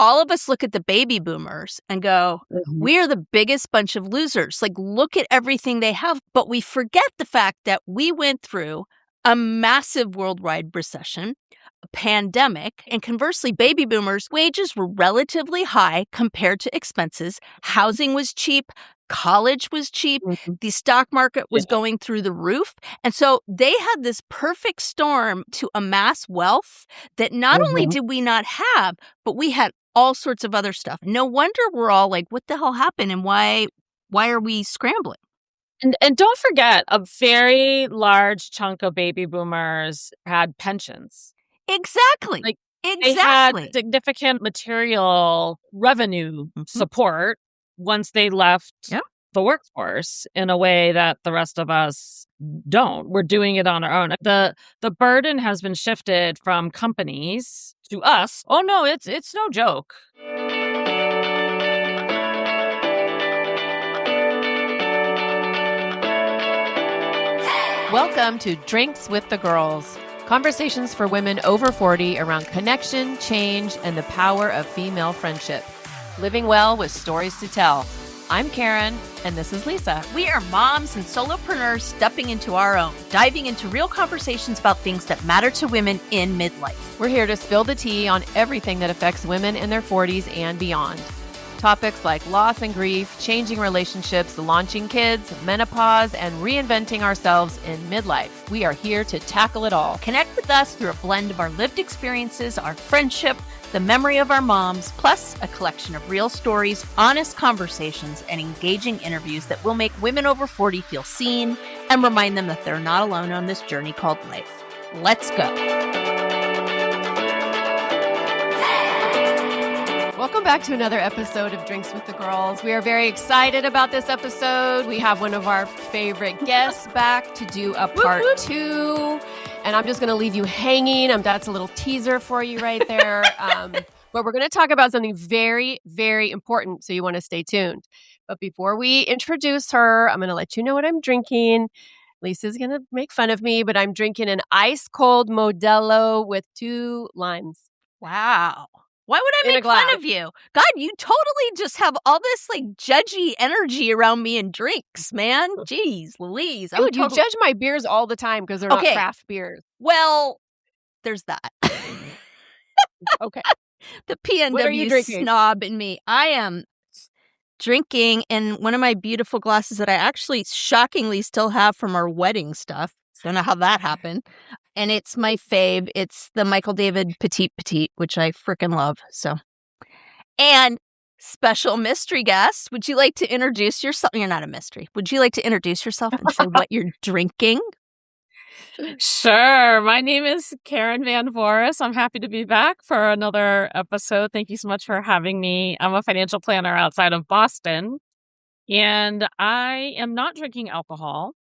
all of us look at the baby boomers and go, Mhm. we are the biggest bunch of losers. Like, look at everything they have. But we forget the fact that we went through a massive worldwide recession, a pandemic, and conversely, baby boomers' wages were relatively high compared to expenses. Housing was cheap. College was cheap. Mhm. The stock market was Yeah. going through the roof. And so they had this perfect storm to amass wealth that not only Mhm. did we not have, but we had all sorts of other stuff. No wonder we're all like, what the hell happened and why are we scrambling? And don't forget, a very large chunk of baby boomers had pensions. Exactly. Like, they had Exactly. significant material revenue Mhm. support once they left Yep. the workforce in a way that the rest of us don't. We're doing it on our own. The burden has been shifted from companies to us. Oh no, it's no joke. Welcome to Drinks with the Girls. Conversations for women over 40 around connection, change, and the power of female friendship. Living well with stories to tell. I'm Karen, and this is Lisa. We are moms and solopreneurs stepping into our own, diving into real conversations about things that matter to women in midlife. We're here to spill the tea on everything that affects women in their 40s and beyond. Topics like loss and grief, changing relationships, launching kids, menopause, and reinventing ourselves in midlife. We are here to tackle it all. Connect with us through a blend of our lived experiences, our friendship, the memory of our moms, plus a collection of real stories, honest conversations, and engaging interviews that will make women over 40 feel seen and remind them that they're not alone on this journey called life. Let's go. Welcome back to another episode of Drinks with the Girls. We are very excited about this episode. We have one of our favorite guests back to do a part two. And I'm just going to leave you hanging. That's a little teaser for you right there. But we're going to talk about something very, very important. So you want to stay tuned. But before we introduce her, I'm going to let you know what I'm drinking. Lisa's going to make fun of me, but I'm drinking an ice cold Modelo with 2 limes. Wow. Why would I In a make fun glass. of you? God, you totally just have all this like judgy energy around me and drinks, man. Jeez, Louise. Dude, you judge my beers all the time because they're Okay. not craft beers. Well, there's that. Okay. The What are you PNW drinking? snob in me. I am drinking in one of my beautiful glasses that I actually shockingly still have from our wedding stuff. Don't know how that happened. And it's my fave. It's the Michael David Petite, which I freaking love. So, and special mystery guest, would you like to introduce yourself? You're not a mystery. Would you like to introduce yourself and say what you're drinking? Sure. My name is Karen Van Voorhis. I'm happy to be back for another episode. Thank you so much for having me. I'm a financial planner outside of Boston, and I am not drinking alcohol.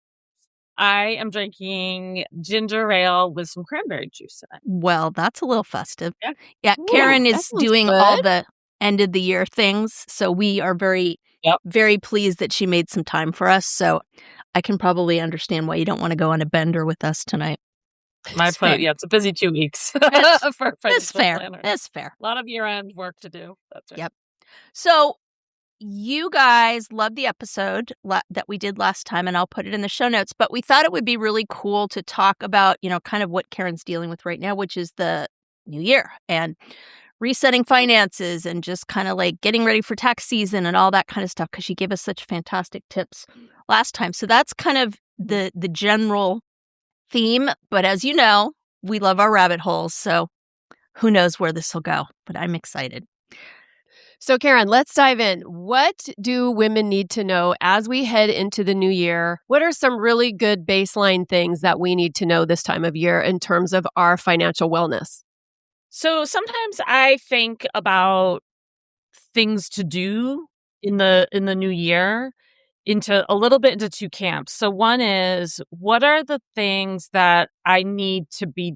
I am drinking ginger ale with some cranberry juice in it. Well, that's a little festive. Yeah. Yeah, Ooh, Karen that is sounds doing all good. the end of the year things. So we are very, Yep. very pleased that she made some time for us. So I can probably understand why you don't want to go on a bender with us tonight. My It's plan. fair. Yeah, it's a busy 2 weeks It's- for a It's financial fair. planner. It's fair. A lot of year-end work to do. That's right. Yep. So you guys loved the episode that we did last time, and I'll put it in the show notes. But we thought it would be really cool to talk about, kind of what Karen's dealing with right now, which is the new year and resetting finances and just kind of like getting ready for tax season and all that kind of stuff, because she gave us such fantastic tips last time. So that's kind of the general theme. But as you know, we love our rabbit holes. So who knows where this will go, but I'm excited. So, Karen, let's dive in. What do women need to know as we head into the new year? What are some really good baseline things that we need to know this time of year in terms of our financial wellness? So sometimes I think about things to do in the new year into a little bit into 2 camps. So one is, what are the things that I need to be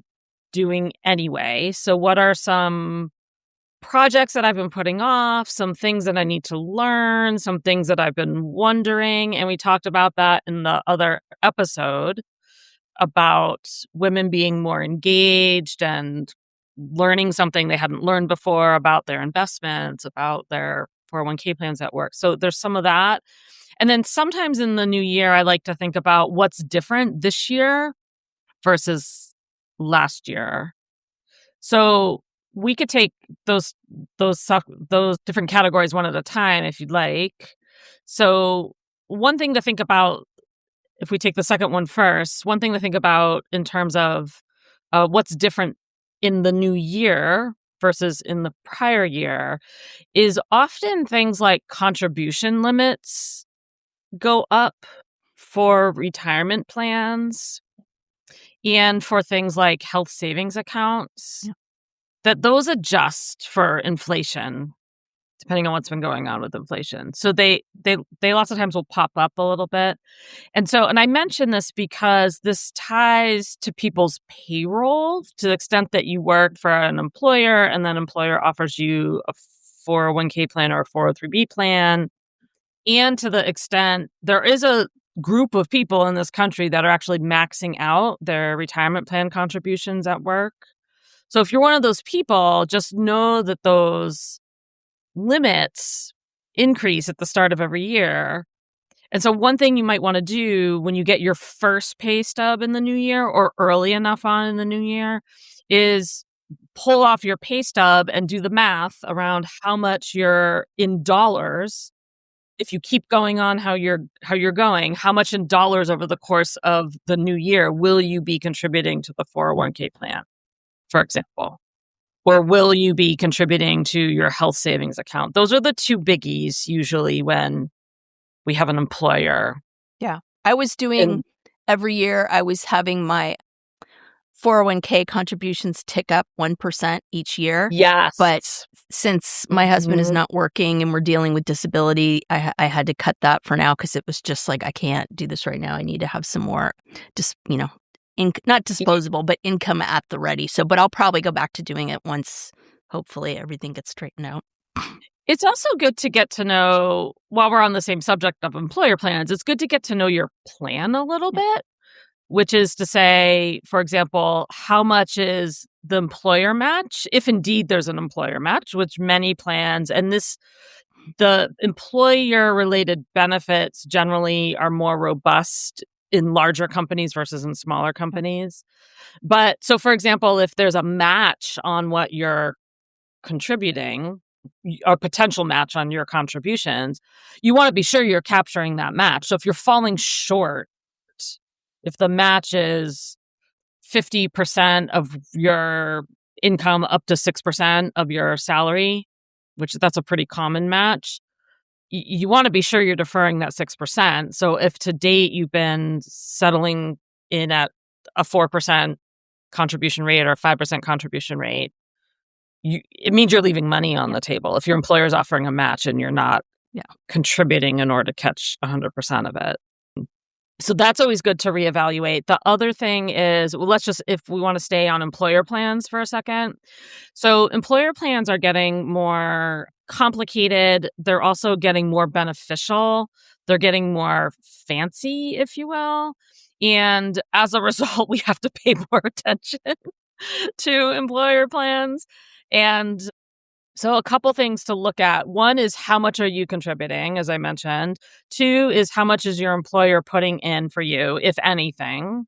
doing anyway? So what are some projects that I've been putting off, some things that I need to learn, some things that I've been wondering? And we talked about that in the other episode about women being more engaged and learning something they hadn't learned before about their investments, about their 401k plans at work. So there's some of that. And then sometimes in the new year, I like to think about what's different this year versus last year. So we could take those different categories one at a time if you'd like. So one thing to think about, if we take the second one first, one thing to think about in terms of what's different in the new year versus in the prior year is often things like contribution limits go up for retirement plans and for things like health savings accounts, that those adjust for inflation depending on what's been going on with inflation. So they lots of times will pop up a little bit. And I mention this because this ties to people's payroll to the extent that you work for an employer and that employer offers you a 401k plan or a 403b plan. And to the extent there is a group of people in this country that are actually maxing out their retirement plan contributions at work. So if you're one of those people, just know that those limits increase at the start of every year. And so one thing you might want to do when you get your first pay stub in the new year or early enough on in the new year is pull off your pay stub and do the math around how much you're in dollars. If you keep going on how you're going, how much in dollars over the course of the new year will you be contributing to the 401k plan, for example? Or will you be contributing to your health savings account? Those are the two biggies usually when we have an employer. Yeah. I was doing every year, I was having my 401k contributions tick up 1% each year. Yes. But since my husband is not working and we're dealing with disability, I had to cut that for now because it was just like, I can't do this right now. I need to have some more, just, not disposable, but income at the ready. But I'll probably go back to doing it once, hopefully, everything gets straightened out. It's also good to get to know, while we're on the same subject of employer plans, it's good to get to know your plan a little bit, which is to say, for example, how much is the employer match, if indeed there's an employer match, which many plans, and the employer-related benefits generally are more robust in larger companies versus in smaller companies. But so, for example, if there's a match on what you're contributing, a potential match on your contributions, you want to be sure you're capturing that match. So if you're falling short, if the match is 50% of your income up to 6% of your salary, which that's a pretty common match, you want to be sure you're deferring that 6%. So if to date you've been settling in at a 4% contribution rate or a 5% contribution rate, it means you're leaving money on the table. If your employer is offering a match and you're not contributing in order to catch 100% of it. So that's always good to reevaluate. The other thing is, if we want to stay on employer plans for a second. So employer plans are getting more complicated. They're also getting more beneficial. They're getting more fancy, if you will. And as a result, we have to pay more attention to employer plans. And so a couple things to look at. One is how much are you contributing, as I mentioned. Two is how much is your employer putting in for you, if anything.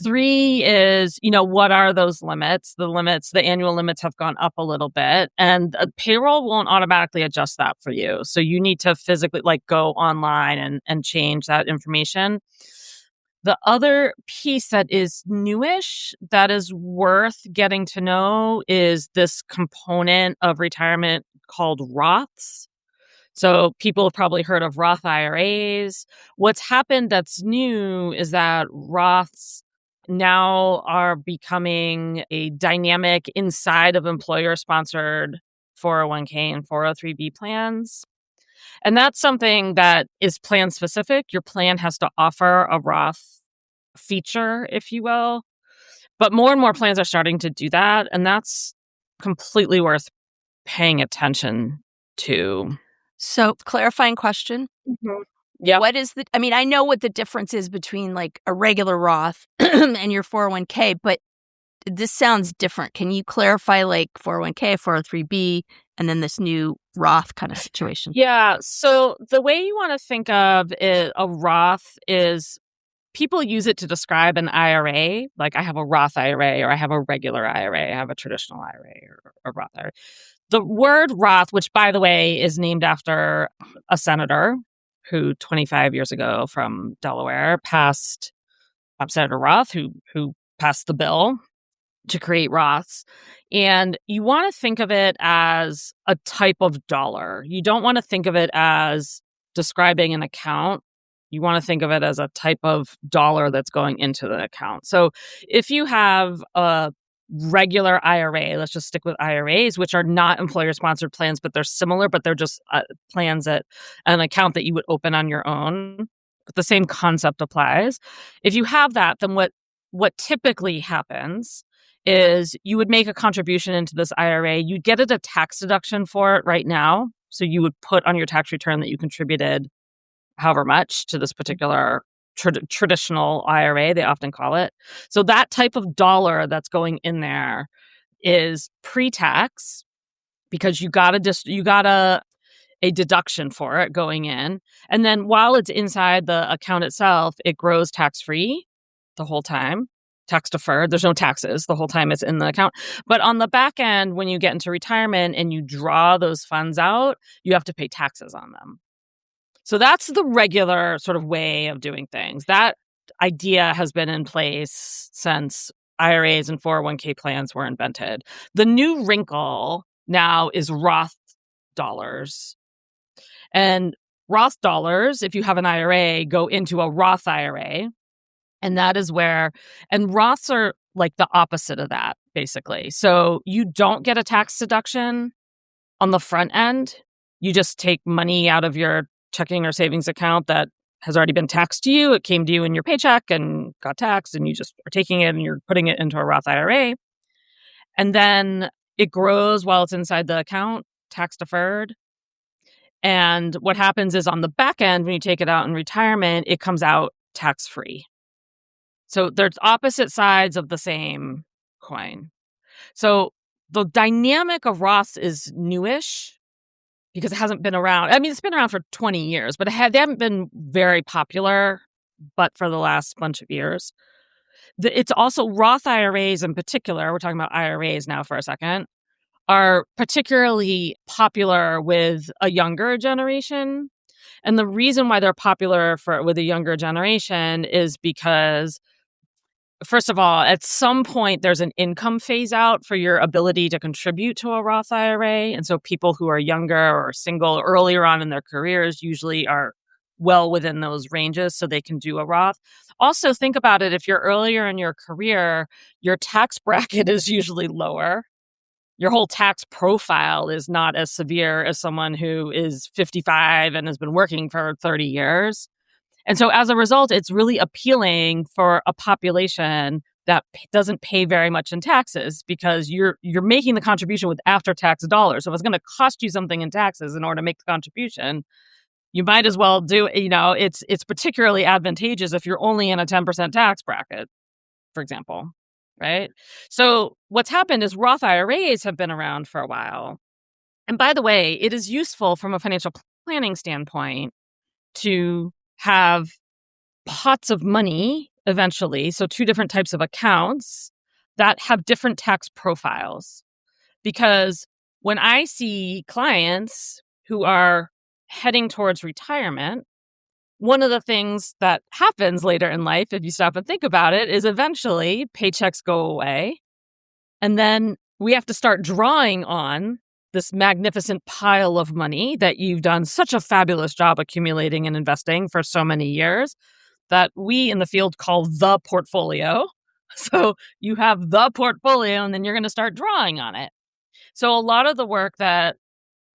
Three is, what are those limits? The annual limits have gone up a little bit, and payroll won't automatically adjust that for you. So you need to physically go online and change that information. The other piece that is newish that is worth getting to know is this component of retirement called Roths. So people have probably heard of Roth IRAs. What's happened that's new is that Roths now are becoming a dynamic inside of employer-sponsored 401k and 403b plans. And that's something that is plan specific. Your plan has to offer a Roth feature, if you will. But more and more plans are starting to do that. And that's completely worth paying attention to. So, clarifying question. Yeah. What is I know what the difference is between a regular Roth and your 401k, but this sounds different. Can you clarify, like, 401k, 403b, and then this new Roth kind of situation? Yeah. So the way you want to think of it, a Roth is people use it to describe an IRA. Like I have a Roth IRA, or I have a regular IRA, I have a traditional IRA, or a Roth IRA. The word Roth, which by the way is named after a senator who 25 years ago from Delaware passed, Senator Roth, who passed the bill to create Roths. And you want to think of it as a type of dollar. You don't want to think of it as describing an account. You want to think of it as a type of dollar that's going into the account. So if you have a regular IRA, let's just stick with IRAs, which are not employer-sponsored plans, but they're similar, but they're just plans that an account that you would open on your own. But the same concept applies. If you have that, then what typically happens is you would make a contribution into this IRA. You'd get a tax deduction for it right now. So you would put on your tax return that you contributed however much to this particular traditional IRA, they often call it. So that type of dollar that's going in there is pre-tax because you got a deduction for it going in. And then while it's inside the account itself, it grows tax-free the whole time. Tax deferred. There's no taxes the whole time it's in the account. But on the back end, when you get into retirement and you draw those funds out, you have to pay taxes on them. So that's the regular sort of way of doing things. That idea has been in place since IRAs and 401k plans were invented. The new wrinkle now is Roth dollars. And Roth dollars, if you have an IRA, go into a Roth IRA. And that is where, and Roths are like the opposite of that, basically. So you don't get a tax deduction on the front end. You just take money out of your checking or savings account that has already been taxed to you. It came to you in your paycheck and got taxed, and you just are taking it and you're putting it into a Roth IRA. And then it grows while it's inside the account, tax deferred. And what happens is on the back end, when you take it out in retirement, it comes out tax free. So there's opposite sides of the same coin. So the dynamic of Roths is newish because it hasn't been around. I mean, it's been around for 20 years, but they haven't been very popular, but for the last bunch of years. It's also Roth IRAs in particular, we're talking about IRAs now for a second, are particularly popular with a younger generation. And the reason why they're popular with a younger generation is because, first of all, at some point, there's an income phase out for your ability to contribute to a Roth IRA. And so people who are younger or single earlier on in their careers usually are well within those ranges so they can do a Roth. Also, think about it. If you're earlier in your career, your tax bracket is usually lower. Your whole tax profile is not as severe as someone who is 55 and has been working for 30 years. And so as a result, it's really appealing for a population that doesn't pay very much in taxes because you're making the contribution with after-tax dollars. So if it's going to cost you something in taxes in order to make the contribution, you might as well do, it's particularly advantageous if you're only in a 10% tax bracket, for example, right? So what's happened is Roth IRAs have been around for a while. And by the way, it is useful from a financial planning standpoint to have pots of money eventually, so two different types of accounts that have different tax profiles. Because when I see clients who are heading towards retirement, one of the things that happens later in life, if you stop and think about it, is eventually paychecks go away. And then we have to start drawing on this magnificent pile of money that you've done such a fabulous job accumulating and investing for so many years that we in the field call the portfolio. So you have the portfolio and then you're going to start drawing on it. So a lot of the work that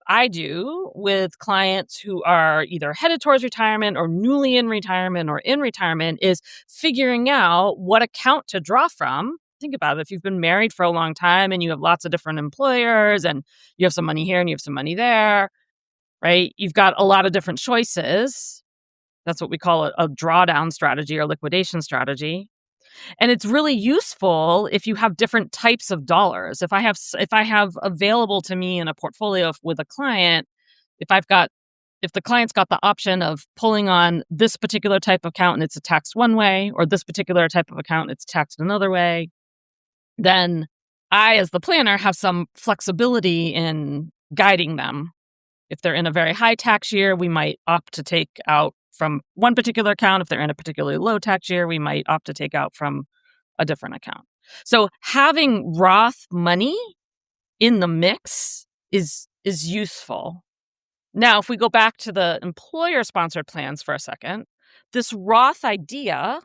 I do with clients who are either headed towards retirement or newly in retirement or in retirement is figuring out what account to draw from. Think about it. If you've been married for a long time and you have lots of different employers and you have some money here and you have some money there, right? You've got a lot of different choices. That's what we call a drawdown strategy or liquidation strategy. And it's really useful if you have different types of dollars. If I have available to me in a portfolio with a client, if the client's got the option of pulling on this particular type of account and it's taxed one way, or this particular type of account and it's taxed another way, then I, as the planner, have some flexibility in guiding them. If they're in a very high tax year, we might opt to take out from one particular account. If they're in a particularly low tax year, we might opt to take out from a different account. So having Roth money in the mix is useful. Now, if we go back to the employer-sponsored plans for a second, this Roth idea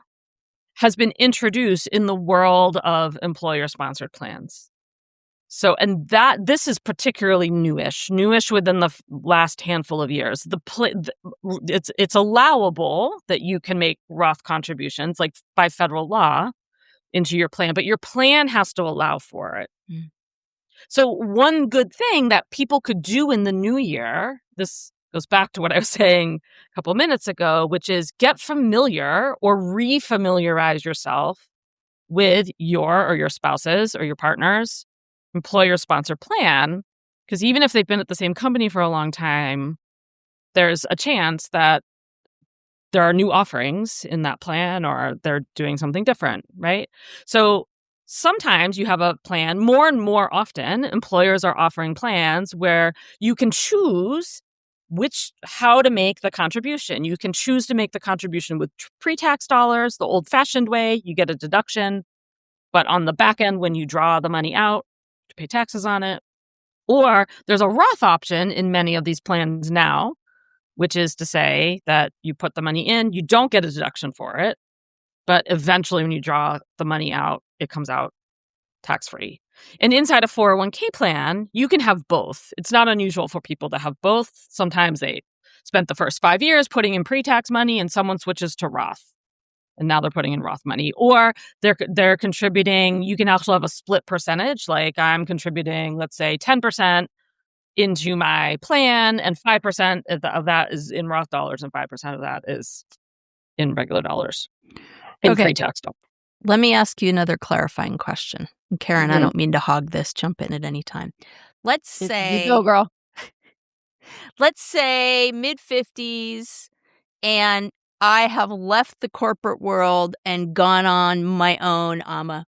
has been introduced in the world of employer-sponsored plans. So, and this is particularly newish within the last handful of years. It's allowable that you can make Roth contributions, like by federal law, into your plan, but your plan has to allow for it. Mm. So one good thing that people could do in the new year, this goes back to what I was saying a couple minutes ago, which is get familiar or refamiliarize yourself with your spouse's or your partner's employer-sponsored plan, because even if they've been at the same company for a long time, there's a chance that there are new offerings in that plan or they're doing something different, right? So sometimes you have a plan, more and more often, employers are offering plans where you can choose how to make the contribution. You can choose to make the contribution with pre-tax dollars, the old-fashioned way, you get a deduction, but on the back end, when you draw the money out, to pay taxes on it. Or there's a Roth option in many of these plans now, which is to say that you put the money in, you don't get a deduction for it, but eventually when you draw the money out, it comes out tax-free. And inside a 401k plan, you can have both. It's not unusual for people to have both. Sometimes they spent the first 5 years putting in pre-tax money and someone switches to Roth. And now they're putting in Roth money, or they're contributing. You can also have a split percentage, like I'm contributing, let's say 10% into my plan, and 5% of that is in Roth dollars, and 5% of that is in regular dollars, in pre-tax dollars. Let me ask you another clarifying question. And Karen, I don't mean to hog this. Jump in at any time. Let's say, you go, girl. Let's say mid-50s, and I have left the corporate world and gone on my own. I'm a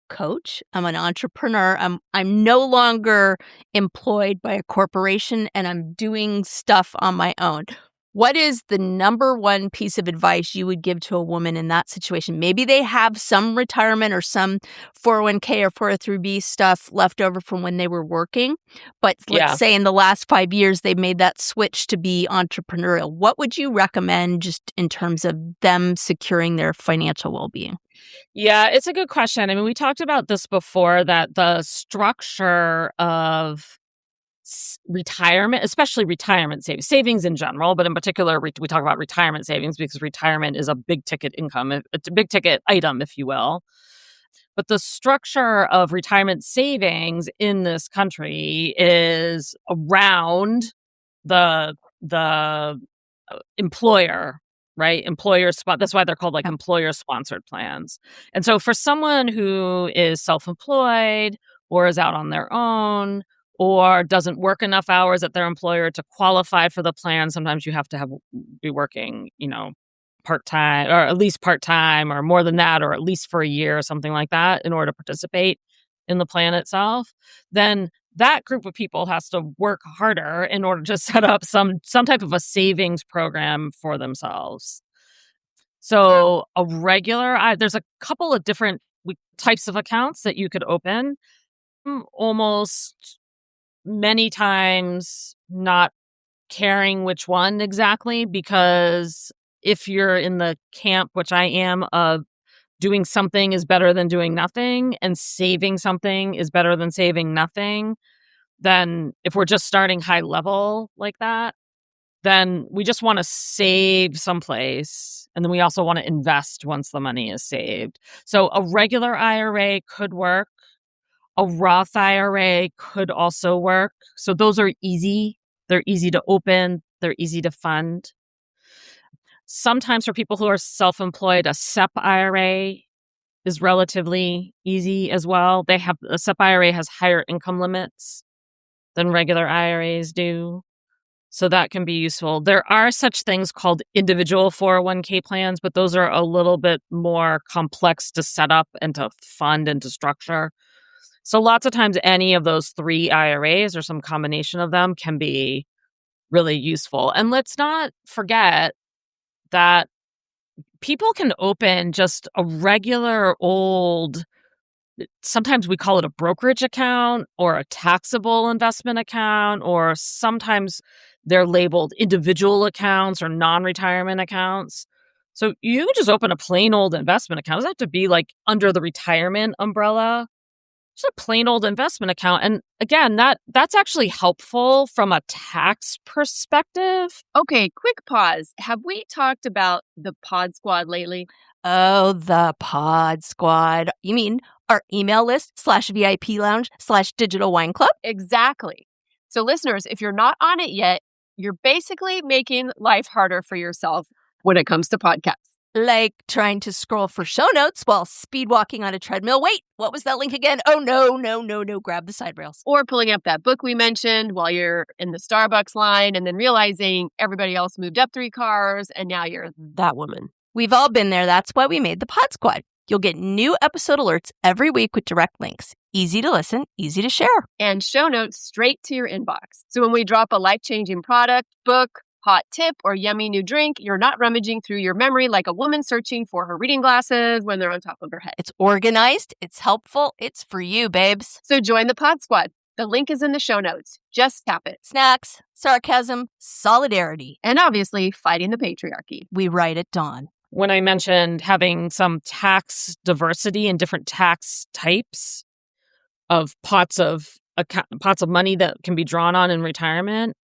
coach. I'm an entrepreneur. I'm no longer employed by a corporation, and I'm doing stuff on my own. What is the number one piece of advice you would give to a woman in that situation? Maybe they have some retirement or some 401k or 403b stuff left over from when they were working. But let's say in the last 5 years, they've made that switch to be entrepreneurial. What would you recommend just in terms of them securing their financial well-being? Yeah, it's a good question. I mean, we talked about this before, that the structure of retirement, especially retirement savings in general, but in particular, we talk about retirement savings because retirement is a big ticket income. It's a big ticket item, if you will. But the structure of retirement savings in this country is around the employer, right? That's why they're called like employer-sponsored plans. And so for someone who is self-employed or is out on their own, or doesn't work enough hours at their employer to qualify for the plan, sometimes you have to be working, part-time, or at least part-time, or more than that, or at least for a year or something like that in order to participate in the plan itself. Then that group of people has to work harder in order to set up some type of a savings program for themselves. So there's a couple of different types of accounts that you could open. Almost many times not caring which one exactly, because if you're in the camp, which I am, of doing something is better than doing nothing and saving something is better than saving nothing, then if we're just starting high level like that, then we just want to save someplace, and then we also want to invest once the money is saved. So a regular IRA could work. A Roth IRA could also work. So those are easy. They're easy to open. They're easy to fund. Sometimes for people who are self-employed, a SEP IRA is relatively easy as well. A SEP IRA has higher income limits than regular IRAs do. So that can be useful. There are such things called individual 401k plans, but those are a little bit more complex to set up and to fund and to structure. So lots of times any of those 3 IRAs or some combination of them can be really useful. And let's not forget that people can open just a regular old, sometimes we call it a brokerage account or a taxable investment account, or sometimes they're labeled individual accounts or non-retirement accounts. So you can just open a plain old investment account. It doesn't have to be like under the retirement umbrella. Just a plain old investment account. And again, that's actually helpful from a tax perspective. Okay, quick pause. Have we talked about the Pod Squad lately? Oh, the Pod Squad. You mean our email list /VIP lounge /digital wine club? Exactly. So listeners, if you're not on it yet, you're basically making life harder for yourself when it comes to podcasts. Like trying to scroll for show notes while speed walking on a treadmill. Wait, what was that link again? Oh, no. Grab the side rails. Or pulling up that book we mentioned while you're in the Starbucks line and then realizing everybody else moved up 3 cars and now you're that woman. We've all been there. That's why we made the Pod Squad. You'll get new episode alerts every week with direct links. Easy to listen, easy to share. And show notes straight to your inbox. So when we drop a life-changing product, book, hot tip, or yummy new drink, you're not rummaging through your memory like a woman searching for her reading glasses when they're on top of her head. It's organized, it's helpful, it's for you, babes. So join the Pod Squad. The link is in the show notes. Just tap it. Snacks, sarcasm, solidarity, and obviously fighting the patriarchy. We write at dawn. When I mentioned having some tax diversity and different tax types of pots of money that can be drawn on in retirement,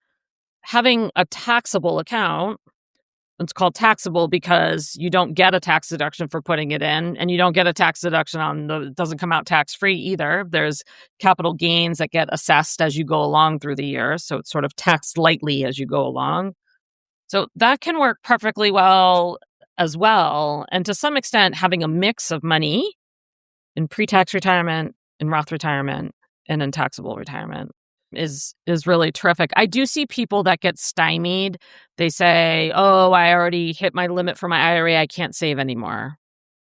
having a taxable account, it's called taxable because you don't get a tax deduction for putting it in, and you don't get a tax deduction it doesn't come out tax-free either. There's capital gains that get assessed as you go along through the year, so it's sort of taxed lightly as you go along. So that can work perfectly well as well. And to some extent, having a mix of money in pre-tax retirement, in Roth retirement, and in taxable retirement is really terrific. I do see people that get stymied. They say, oh, I already hit my limit for my IRA. I can't save anymore.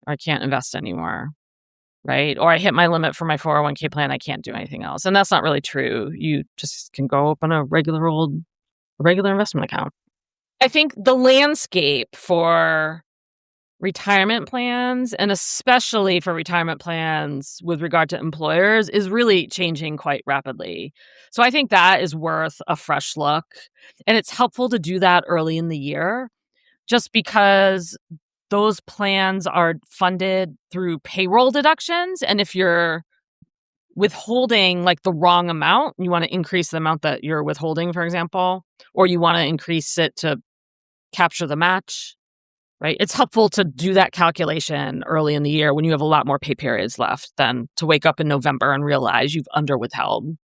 Or I can't invest anymore. Right? Or I hit my limit for my 401k plan. I can't do anything else. And that's not really true. You just can go open a regular investment account. I think the landscape for retirement plans, and especially for retirement plans with regard to employers, is really changing quite rapidly. So I think that is worth a fresh look. And it's helpful to do that early in the year, just because those plans are funded through payroll deductions. And if you're withholding like the wrong amount, you want to increase the amount that you're withholding, for example, or you want to increase it to capture the match, right? It's helpful to do that calculation early in the year when you have a lot more pay periods left than to wake up in November and realize you've underwithheld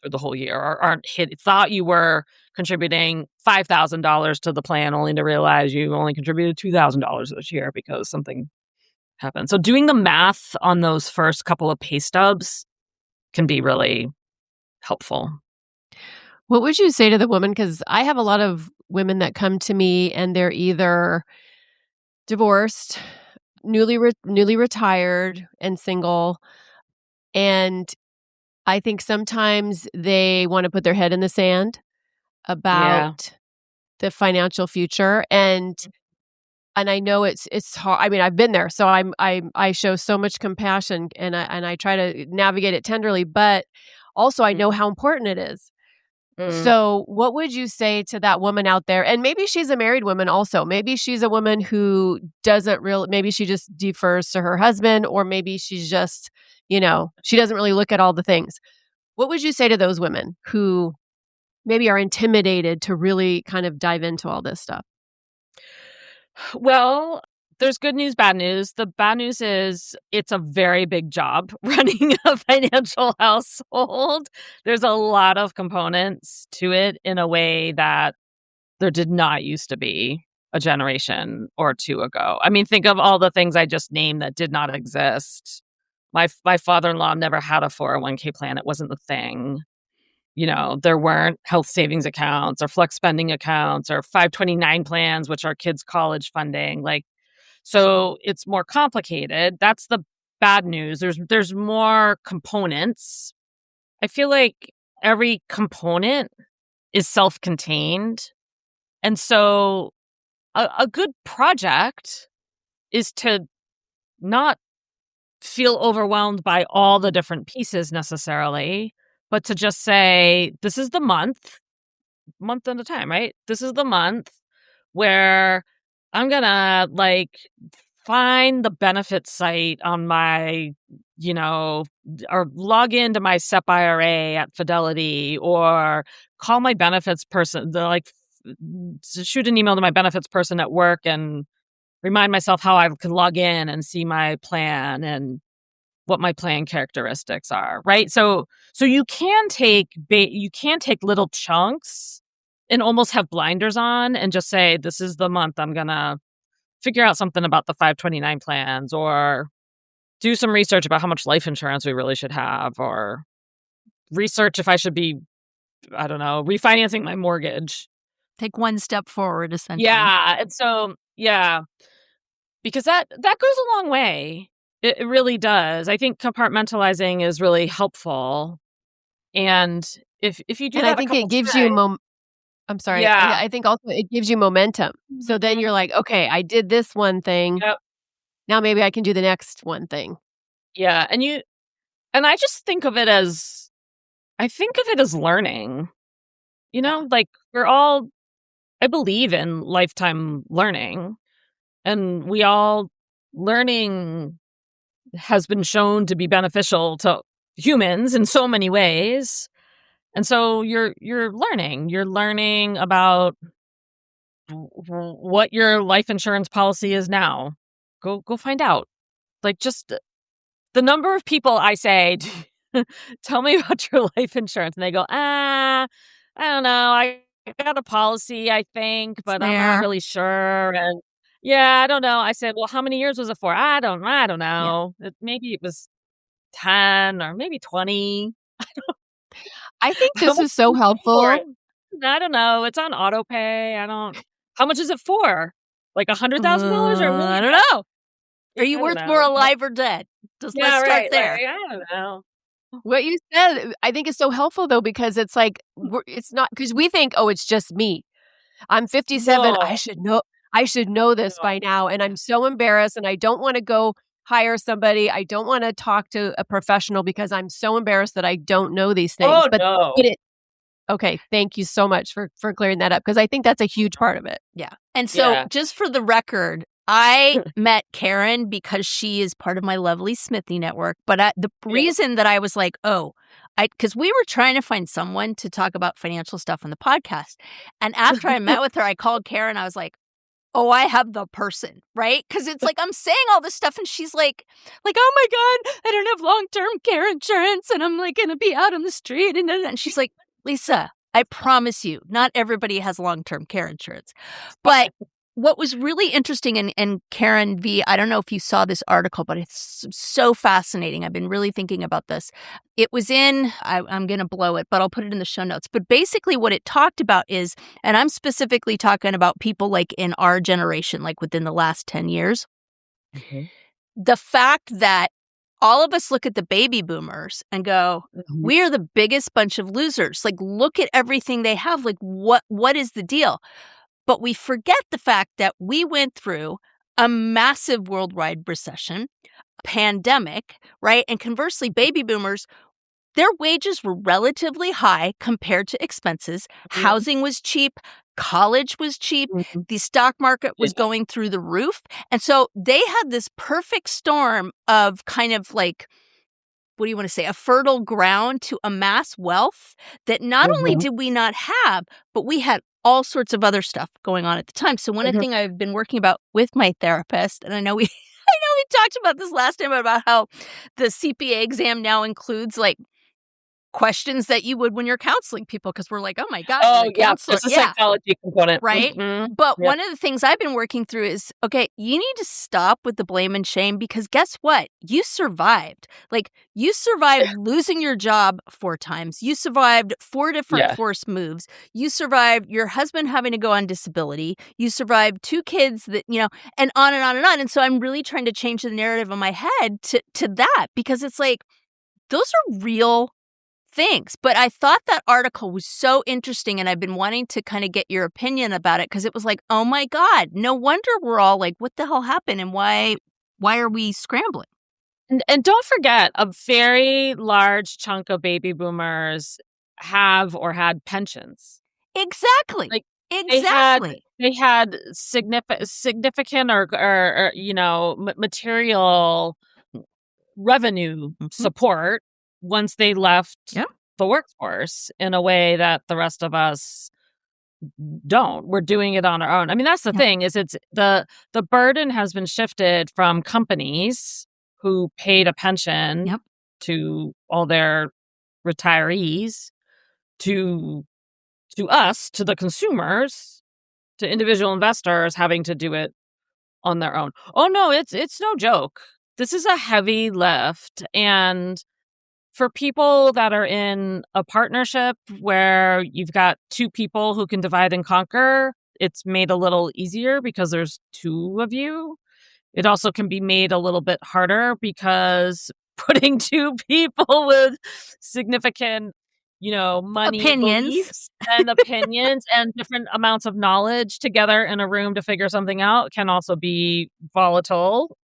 for the whole year, or thought you were contributing $5,000 to the plan only to realize you only contributed $2,000 this year because something happened. So doing the math on those first couple of pay stubs can be really helpful. What would you say to the woman? Because I have a lot of women that come to me and they're either divorced, newly retired, and single. And I think sometimes they want to put their head in the sand about the financial future. And I know it's hard. I mean, I've been there, so I show so much compassion and I try to navigate it tenderly, but also I know how important it is. So what would you say to that woman out there? And maybe she's a married woman also. Maybe she's a woman who maybe she just defers to her husband, or maybe she's just, she doesn't really look at all the things. What would you say to those women who maybe are intimidated to really kind of dive into all this stuff? Well, there's good news, bad news. The bad news is it's a very big job running a financial household. There's a lot of components to it in a way that there did not used to be. a generation or two ago. I mean, think of all the things I just named that did not exist. My father-in-law never had a 401k plan. It wasn't the thing. There weren't health savings accounts or flex spending accounts or 529 plans, which are kids' college funding. So it's more complicated. That's the bad news. There's more components. I feel like every component is self-contained. And so a good project is to not feel overwhelmed by all the different pieces necessarily, but to just say, this is the month at a time, right? This is the month where I'm gonna find the benefit site on my, or log into my SEP IRA at Fidelity, or call my benefits person, shoot an email to my benefits person at work and remind myself how I can log in and see my plan and what my plan characteristics are, right? So you can take little chunks and almost have blinders on and just say, this is the month I'm gonna figure out something about the 529 plans, or do some research about how much life insurance we really should have, or research if I should be, I don't know, refinancing my mortgage. Take one step forward, essentially. Yeah. And so, because that goes a long way. It really does. I think compartmentalizing is really helpful. And if you do and that, I think it gives you I'm sorry. Yeah. I think also it gives you momentum. So then you're like, okay, I did this one thing. Yep. Now maybe I can do the next one thing. Yeah. And I just think of it as learning. I believe in lifetime learning, and learning has been shown to be beneficial to humans in so many ways. And so you're learning about what your life insurance policy is now. Go find out. Just the number of people I say, tell me about your life insurance, and they go, I don't know. I got a policy, I think, but I'm not really sure. And I don't know. I said, well, how many years was it for? I don't know. Yeah. Maybe it was 10 or maybe 20. I think this is so helpful. I don't know. It's on auto pay. How much is it for? Like $100,000 or $1 million? I don't know. Are you worth more alive or dead? Let's start there. I don't know. What you said, I think is so helpful though, because it's like, it's not, because we think, oh, it's just me. I'm 57. No. I should know this by now. And I'm so embarrassed, and I don't want to go hire somebody. I don't want to talk to a professional because I'm so embarrassed that I don't know these things. Oh, no. Okay. Thank you so much for clearing that up, because I think that's a huge part of it. Yeah. And so just for the record, I met Karen because she is part of my lovely Smithy network. But the reason that I was like, because we were trying to find someone to talk about financial stuff on the podcast. And after I met with her, I called Karen. I was like, oh, I have the person, right? Because it's like I'm saying all this stuff and she's like, oh my God, I don't have long-term care insurance and I'm going to be out on the street. And she's like, Lisa, I promise you, not everybody has long-term care insurance. But what was really interesting, and Karen V, I don't know if you saw this article, but it's so fascinating. I've been really thinking about this. It was I'm going to blow it, but I'll put it in the show notes. But basically what it talked about is, and I'm specifically talking about people like in our generation, like within the last 10 years, the fact that all of us look at the baby boomers and go, we are the biggest bunch of losers. Like, look at everything they have. Like, what is the deal? But we forget the fact that we went through a massive worldwide recession, pandemic, right? And conversely, baby boomers, their wages were relatively high compared to expenses. Housing was cheap. College was cheap. The stock market was going through the roof. And so they had this perfect storm of kind of like, what do you want to say, a fertile ground to amass wealth that not only did we not have, but we had all sorts of other stuff going on at the time. So one of the things I've been working about with my therapist, and I know we talked about this last time about how the CPA exam now includes like questions that you would when you're counseling people because we're like, oh my God, Oh, you're a yeah. counselor. There's a psychology component. Right? Mhm. But Yep. one of the things I've been working through is, okay, you need to stop with the blame and shame because guess what? You survived. Like, you survived losing your job 4 times. You survived 4 different Yeah. forced moves. You survived your husband having to go on disability. You survived 2 kids that, and on and on and on. And so I'm really trying to change the narrative in my head to that because it's like, those are real things. But I thought that article was so interesting, and I've been wanting to kind of get your opinion about it because it was like, oh my God, no wonder we're all like, what the hell happened and why are we scrambling? And don't forget, a very large chunk of baby boomers have or had pensions. Exactly. Like, Exactly. they had significant or material revenue support once they left Yep. the workforce in a way that the rest of us don't. We're doing it on our own. I mean, that's the Yep. thing is it's the burden has been shifted from companies who paid a pension Yep. to all their retirees to us, to the consumers, to individual investors having to do it on their own. Oh no, it's no joke. This is a heavy lift, and for people that are in a partnership where you've got 2 people who can divide and conquer, it's made a little easier because there's 2 of you. It also can be made a little bit harder because putting 2 people with significant, money Opinions. beliefs and opinions and different amounts of knowledge together in a room to figure something out can also be volatile,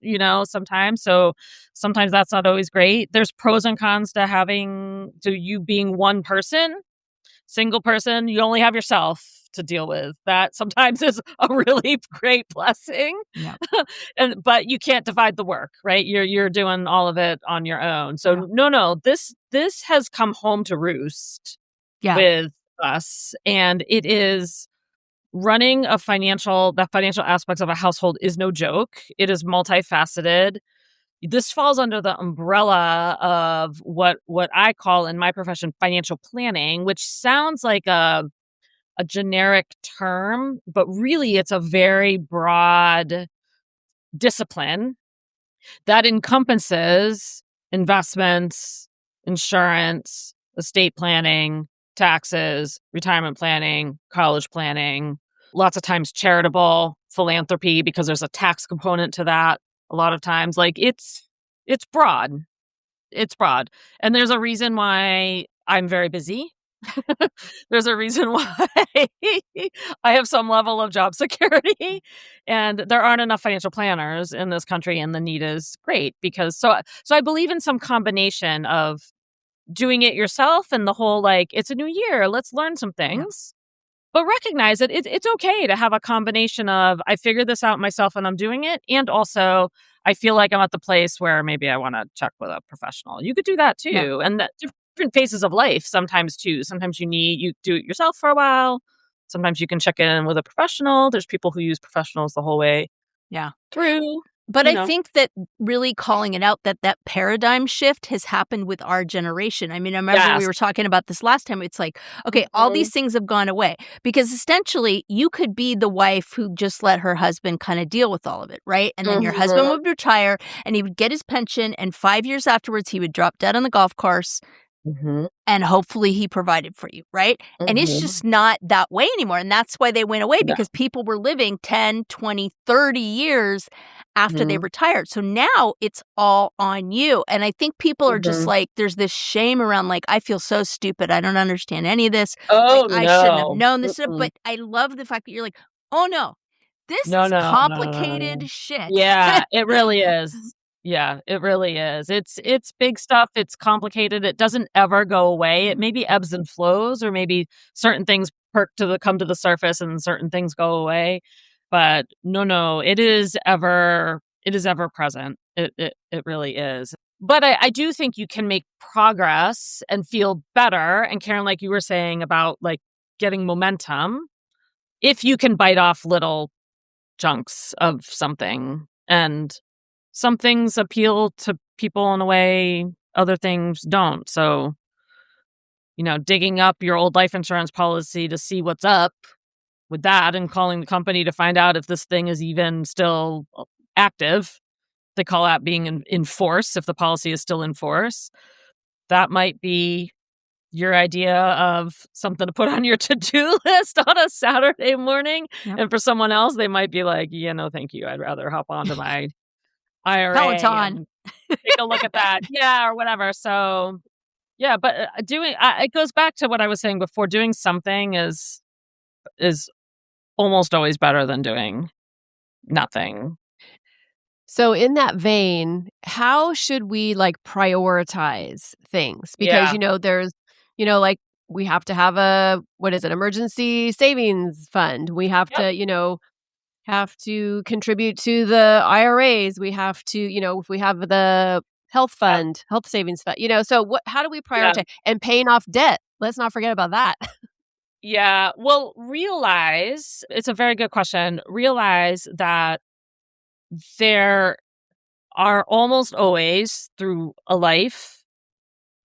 sometimes. So sometimes that's not always great. There's pros and cons to you being one person, single person. You only have yourself to deal with. That sometimes is a really great blessing. Yeah. But you can't divide the work, right? You're doing all of it on your own. So no, this has come home to roost with us, and it is running the financial aspects of a household is no joke. It is multifaceted. This falls under the umbrella of what I call in my profession financial planning, which sounds like a generic term, but really it's a very broad discipline that encompasses investments, insurance, estate planning, taxes, retirement planning, college planning, lots of times charitable philanthropy because there's a tax component to that a lot of times. Like it's broad. It's broad. And there's a reason why I'm very busy. There's a reason why I have some level of job security, and there aren't enough financial planners in this country, and the need is great because so I believe in some combination of doing it yourself and the whole like it's a new year, let's learn some things. But recognize that it's okay to have a combination of I figured this out myself and I'm doing it, and also I feel like I'm at the place where maybe I want to check with a professional. You could do that too, and that different phases of life sometimes too. Sometimes you do it yourself for a while. Sometimes you can check in with a professional. There's people who use professionals the whole way through. But I think that really calling it out that paradigm shift has happened with our generation. I mean, I remember we were talking about this last time. It's like, okay, all these things have gone away because essentially you could be the wife who just let her husband kind of deal with all of it, right? And then your husband would retire and he would get his pension, and 5 years afterwards he would drop dead on the golf course. And hopefully he provided for you, right? And it's just not that way anymore. And that's why they went away because people were living 10, 20, 30 years after they retired. So now it's all on you. And I think people are just like, there's this shame around like, I feel so stupid. I don't understand any of this. Oh, like, I shouldn't have known this. But I love the fact that you're like, oh no, this is complicated shit. Yeah, it really is. Yeah, it really is. It's big stuff. It's complicated. It doesn't ever go away. It maybe ebbs and flows, or maybe certain things come to the surface and certain things go away. But no, it is ever present. It really is. But I do think you can make progress and feel better. And Karen, like you were saying about like getting momentum, if you can bite off little chunks of something, and some things appeal to people in a way other things don't. So digging up your old life insurance policy to see what's up with that and calling the company to find out if this thing is even still active. They call that being in force, if the policy is still in force. That might be your idea of something to put on your to-do list on a Saturday morning. Yep. And for someone else, they might be like, yeah, no, thank you. I'd rather hop onto my IRA Peloton. and take a look at that. Yeah, or whatever. So, yeah, but it goes back to what I was saying before. Doing something is almost always better than doing nothing. So in that vein, how should we prioritize things? Because, Yeah. there's, we have to have emergency savings fund. We have Yep. to, have to contribute to the IRAs. We have to, if we have the health fund, health savings fund, so how do we prioritize? And paying off debt. Let's not forget about that. Yeah. Well, it's a very good question. Realize that there are almost always through a life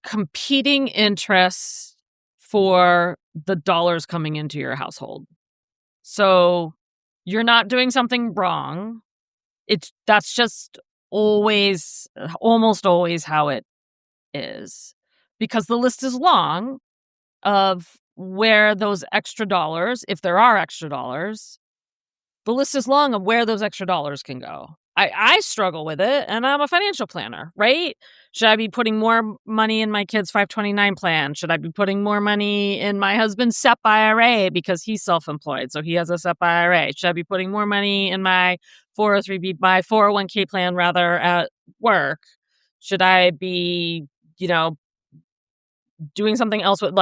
competing interests for the dollars coming into your household. So you're not doing something wrong. That's just almost always how it is, because the list is long of where those extra dollars, if there are extra dollars, the list is long of where those extra dollars can go. I struggle with it, and I'm a financial planner, right? Should I be putting more money in my kid's 529 plan? Should I be putting more money in my husband's SEP IRA because he's self-employed, so he has a SEP IRA? Should I be putting more money in my 403b, my 401k plan rather, at work? Should I be, doing something else with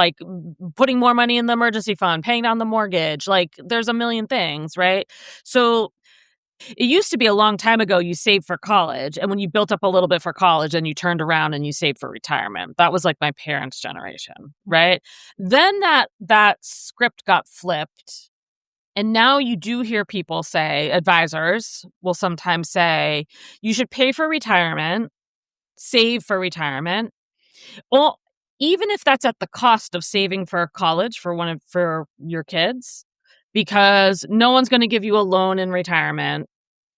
putting more money in the emergency fund, paying down the mortgage? There's a million things, right? So it used to be a long time ago, you saved for college. And when you built up a little bit for college, and you turned around and you saved for retirement. That was my parents' generation, right? Then that script got flipped. And now you do hear people say, advisors will sometimes say, you should pay for retirement, save for retirement. Well, even if that's at the cost of saving for college for your kids, because no one's going to give you a loan in retirement,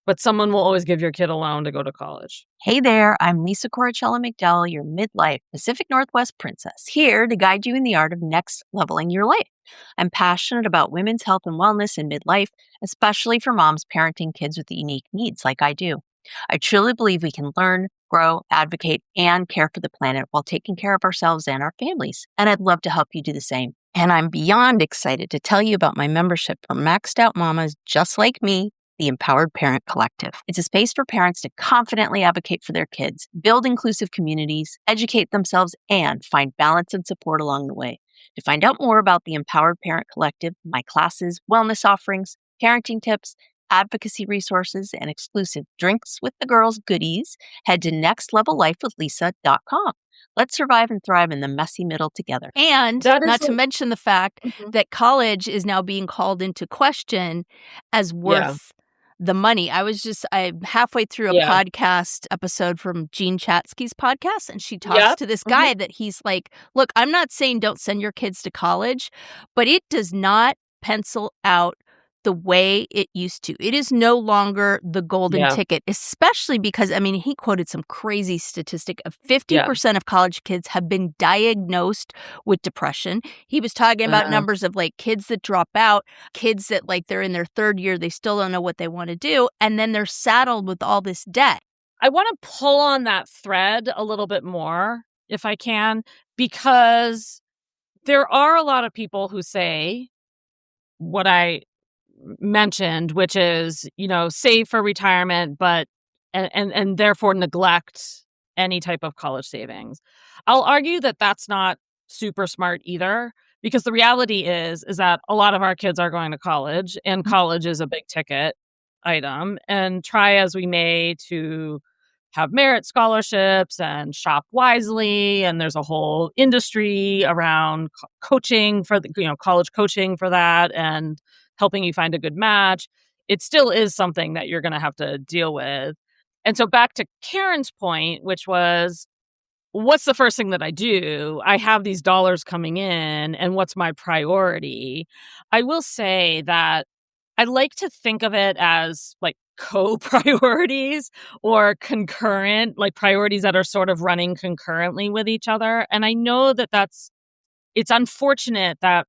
but someone will always give your kid a loan to go to college. Hey there, I'm Lisa Coricella McDowell, your midlife Pacific Northwest princess, here to guide you in the art of next leveling your life. I'm passionate about women's health and wellness in midlife, especially for moms parenting kids with unique needs like I do. I truly believe we can learn, grow, advocate, and care for the planet while taking care of ourselves and our families. And I'd love to help you do the same. And I'm beyond excited to tell you about my membership for maxed out mamas just like me, the Empowered Parent Collective. It's a space for parents to confidently advocate for their kids, build inclusive communities, educate themselves, and find balance and support along the way. To find out more about the Empowered Parent Collective, my classes, wellness offerings, parenting tips, advocacy resources, and exclusive Drinks with the Girls goodies, head to nextlevellifewithlisa.com. Let's survive and thrive in the messy middle together. And not to mention the fact that college is now being called into question as worth the money. I'm halfway through a podcast episode from Jean Chatsky's podcast, and she talks to this guy that he's like, look, I'm not saying don't send your kids to college, but it does not pencil out the way it used to. It is no longer the golden ticket, especially because, he quoted some crazy statistic of 50% of college kids have been diagnosed with depression. He was talking about numbers of kids that drop out, kids that they're in their third year, they still don't know what they want to do, and then they're saddled with all this debt. I want to pull on that thread a little bit more, if I can, because there are a lot of people who say what I mentioned, which is, save for retirement, but and therefore neglect any type of college savings. I'll argue that that's not super smart either, because the reality is that a lot of our kids are going to college, and college is a big ticket item. And try as we may to have merit scholarships and shop wisely, and there's a whole industry around coaching for college coaching for that, and helping you find a good match, it still is something that you're going to have to deal with. And so back to Karen's point, which was what's the first thing that I do? I have these dollars coming in, and what's my priority? I will say that I like to think of it as like co-priorities or concurrent, like priorities that are sort of running concurrently with each other. And I know that it's unfortunate that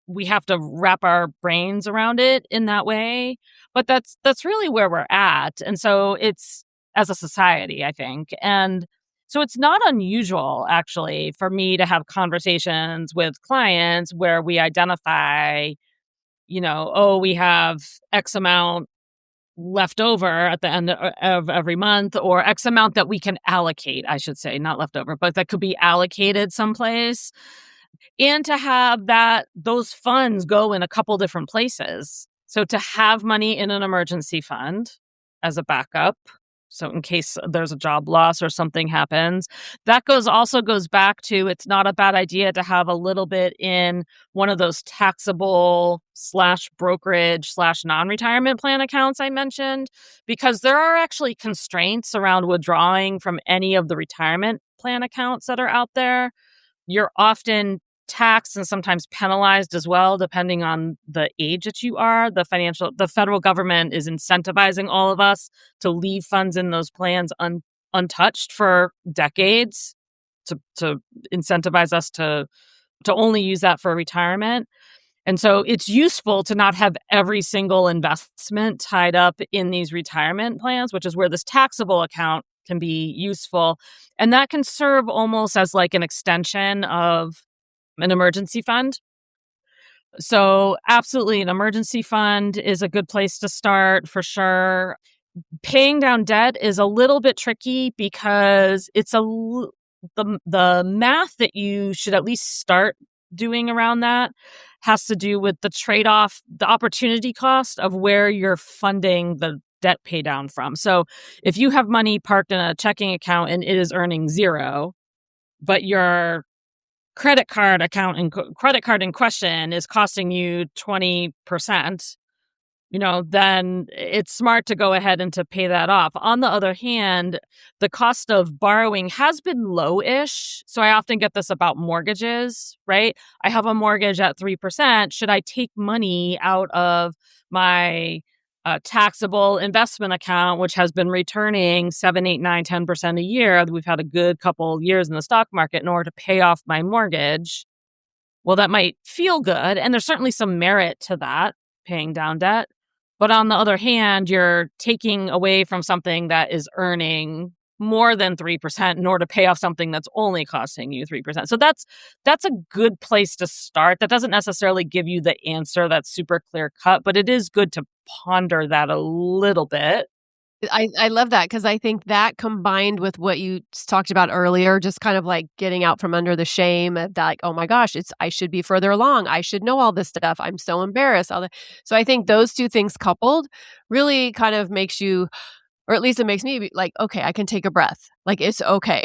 we have to wrap our brains around it in that way, but that's really where we're at. And so it's as a society, I think. And so it's not unusual actually for me to have conversations with clients where we identify, oh, we have X amount left over at the end of every month, or X amount that we can allocate, I should say, not leftover, but that could be allocated someplace, and to have those funds go in a couple different places. So to have money in an emergency fund as a backup, so in case there's a job loss or something happens, that also goes back to, it's not a bad idea to have a little bit in one of those taxable / brokerage / non-retirement plan accounts I mentioned, because there are actually constraints around withdrawing from any of the retirement plan accounts that are out there. You're often taxed and sometimes penalized as well, depending on the age that you are. The federal government is incentivizing all of us to leave funds in those plans untouched for decades to incentivize us to only use that for retirement. And so it's useful to not have every single investment tied up in these retirement plans, which is where this taxable account can be useful. And that can serve almost as like an extension of an emergency fund. So absolutely, an emergency fund is a good place to start for sure. Paying down debt is a little bit tricky because the math that you should at least start doing around that has to do with the trade-off, the opportunity cost of where you're funding the debt pay down from. So if you have money parked in a checking account and it is earning 0, but your credit card in question is costing you 20%, then it's smart to go ahead and to pay that off. On the other hand, the cost of borrowing has been low-ish. So I often get this about mortgages, right? I have a mortgage at 3%. Should I take money out of my taxable investment account, which has been returning 7, 8, 9, 10% a year? We've had a good couple years in the stock market in order to pay off my mortgage. Well, that might feel good. And there's certainly some merit to that, paying down debt. But on the other hand, you're taking away from something that is earning more than 3% in order to pay off something that's only costing you 3%. So that's a good place to start. That doesn't necessarily give you the answer that's super clear cut, but it is good to ponder that a little bit. I love that, because I think that combined with what you talked about earlier, just kind of like getting out from under the shame of that, like, oh my gosh, I should be further along. I should know all this stuff. I'm so embarrassed. So I think those two things coupled really kind of makes you, or at least it makes me be like, okay, I can take a breath. Like, it's okay.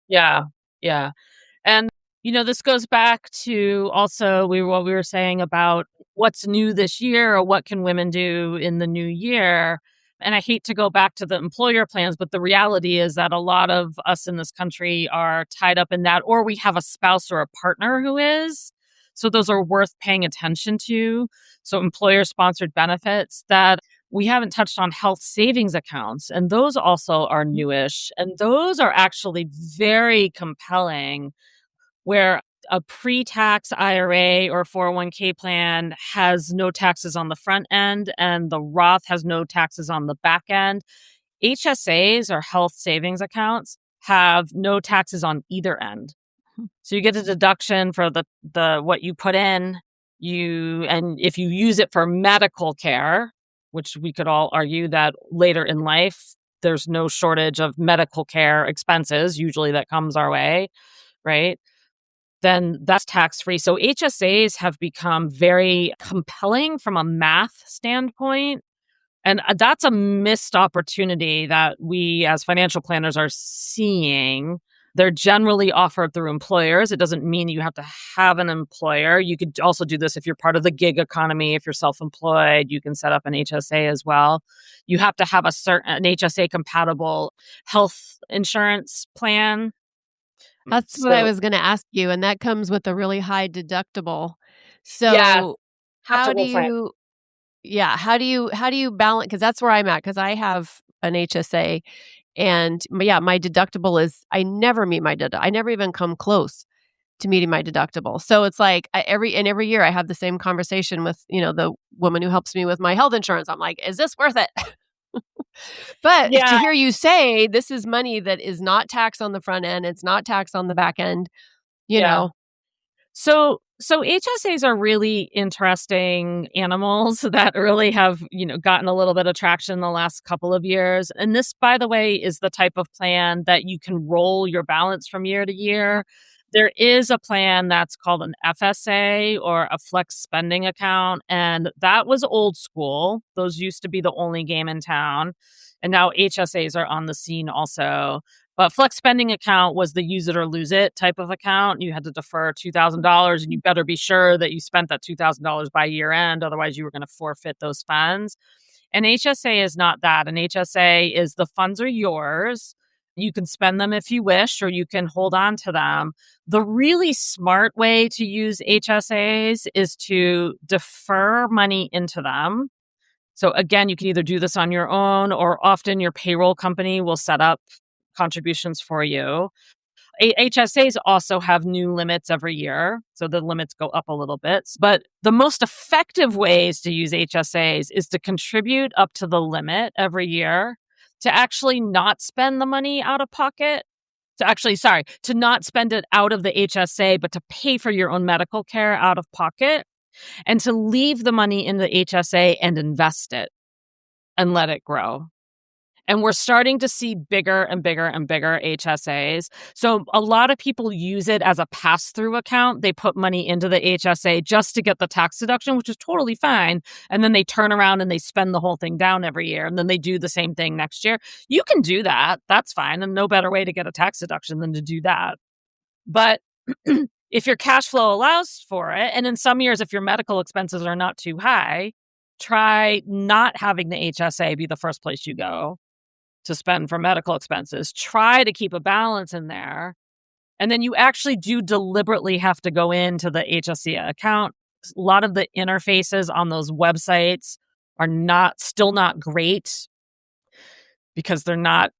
Yeah. Yeah. And, this goes back to also what we were saying about what's new this year, or what can women do in the new year. And I hate to go back to the employer plans, but the reality is that a lot of us in this country are tied up in that, or we have a spouse or a partner who is. So those are worth paying attention to. So employer-sponsored benefits. That we haven't touched on, health savings accounts, and those also are newish. And those are actually very compelling, where a pre-tax IRA or 401k plan has no taxes on the front end, and the Roth has no taxes on the back end. HSAs, or health savings accounts, have no taxes on either end. So you get a deduction for the what you put in, and if you use it for medical care, which we could all argue that later in life there's no shortage of medical care expenses usually that comes our way, right? Then that's tax-free. So HSAs have become very compelling from a math standpoint. And that's a missed opportunity that we as financial planners are seeing. They're generally offered through employers. It doesn't mean you have to have an employer. You could also do this if you're part of the gig economy. If you're self-employed, you can set up an HSA as well. You have to have an HSA compatible health insurance plan. That's what I was gonna ask you, and that comes with a really high deductible. Yeah, So, have to how do roll plan. you yeah, how do you balance? Because that's where I'm at. Because I have an HSA and yeah, my deductible is I never meet my I never even come close to meeting my deductible. So it's like every year I have the same conversation with, the woman who helps me with my health insurance. I'm like, "Is this worth it?" But to Yeah, hear you say this is money that is not taxed on the front end, it's not taxed on the back end, you yeah. know. So HSAs are really interesting animals that really have, gotten a little bit of traction in the last couple of years. And this, by the way, is the type of plan that you can roll your balance from year to year. There is a plan that's called an FSA or a flex spending account, and that was old school. Those used to be the only game in town. And now HSAs are on the scene also. But flex spending account was the use it or lose it type of account. You had to defer $2,000 and you better be sure that you spent that $2,000 by year end. Otherwise, you were going to forfeit those funds. An HSA is not that. An HSA is the funds are yours. You can spend them if you wish, or you can hold on to them. The really smart way to use HSAs is to defer money into them. So again, you can either do this on your own, or often your payroll company will set up contributions for you. HSAs also have new limits every year, so the limits go up a little bit. But the most effective ways to use HSAs is to contribute up to the limit every year, to actually not spend the money out of pocket. To not spend it out of the HSA, but to pay for your own medical care out of pocket, and to leave the money in the HSA and invest it and let it grow. And we're starting to see bigger and bigger and bigger HSAs. So a lot of people use it as a pass-through account. They put money into the HSA just to get the tax deduction, which is totally fine. And then they turn around and they spend the whole thing down every year. And then they do the same thing next year. You can do that. That's fine. And no better way to get a tax deduction than to do that. But if your cash flow allows for it, and in some years, if your medical expenses are not too high, try not having the HSA be the first place you go to spend for medical expenses. Try to keep a balance in there. And then you actually do deliberately have to go into the HSA account. A lot of the interfaces on those websites are still not great because they're not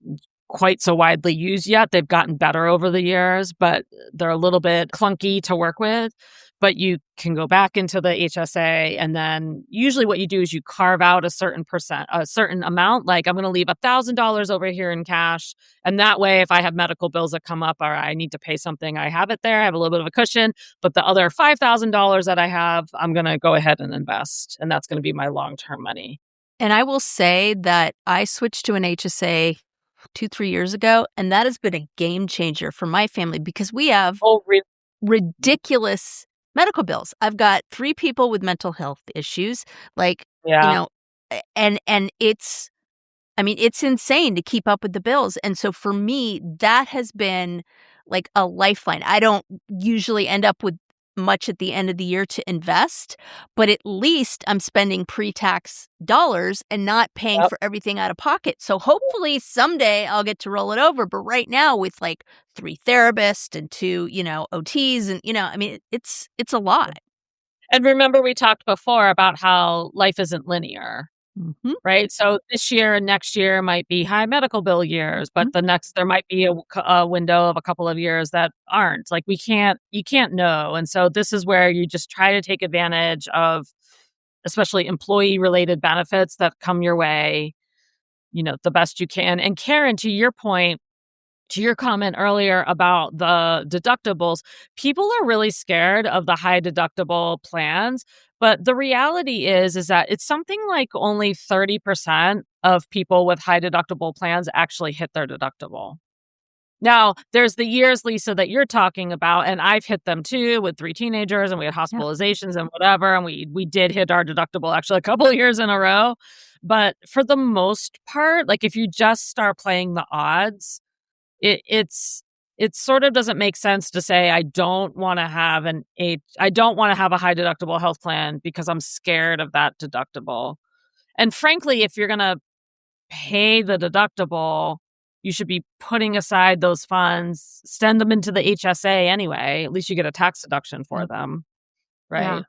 quite so widely used yet. They've gotten better over the years, but they're a little bit clunky to work with. But you can go back into the HSA, and then usually what you do is you carve out a certain amount. Like, I'm going to leave $1,000 over here in cash, and that way, if I have medical bills that come up or I need to pay something, I have it there. I have a little bit of a cushion. But the other $5,000 that I have, I'm going to go ahead and invest, and that's going to be my long-term money. And I will say that I switched to an HSA 2-3 years ago, and that has been a game changer for my family because we have ridiculous medical bills. I've got 3 people with mental health issues, Yeah. and it's insane to keep up with the bills. And so for me, that has been like a lifeline. I don't usually end up with much at the end of the year to invest, but at least I'm spending pre-tax dollars and not paying for everything out of pocket. So hopefully someday I'll get to roll it over. But right now with 3 therapists and 2, OTs and, it's a lot. And remember, we talked before about how life isn't linear. Mm-hmm. Right. So this year and next year might be high medical bill years, but there might be a window of a couple of years that aren't. Like you can't know. And so this is where you just try to take advantage of, especially employee related benefits that come your way, the best you can. And Karen, to your point, to your comment earlier about the deductibles, people are really scared of the high deductible plans. But the reality is that it's something like only 30% of people with high deductible plans actually hit their deductible. Now, there's the years, Lisa, that you're talking about, and I've hit them too with 3 teenagers, and we had hospitalizations and whatever, and we did hit our deductible actually a couple of years in a row. But for the most part, if you just start playing the odds, it sort of doesn't make sense to say I don't want to have a high deductible health plan because I'm scared of that deductible. And frankly, if you're going to pay the deductible, you should be putting aside those funds, send them into the HSA anyway. At least you get a tax deduction for them, Yeah. right?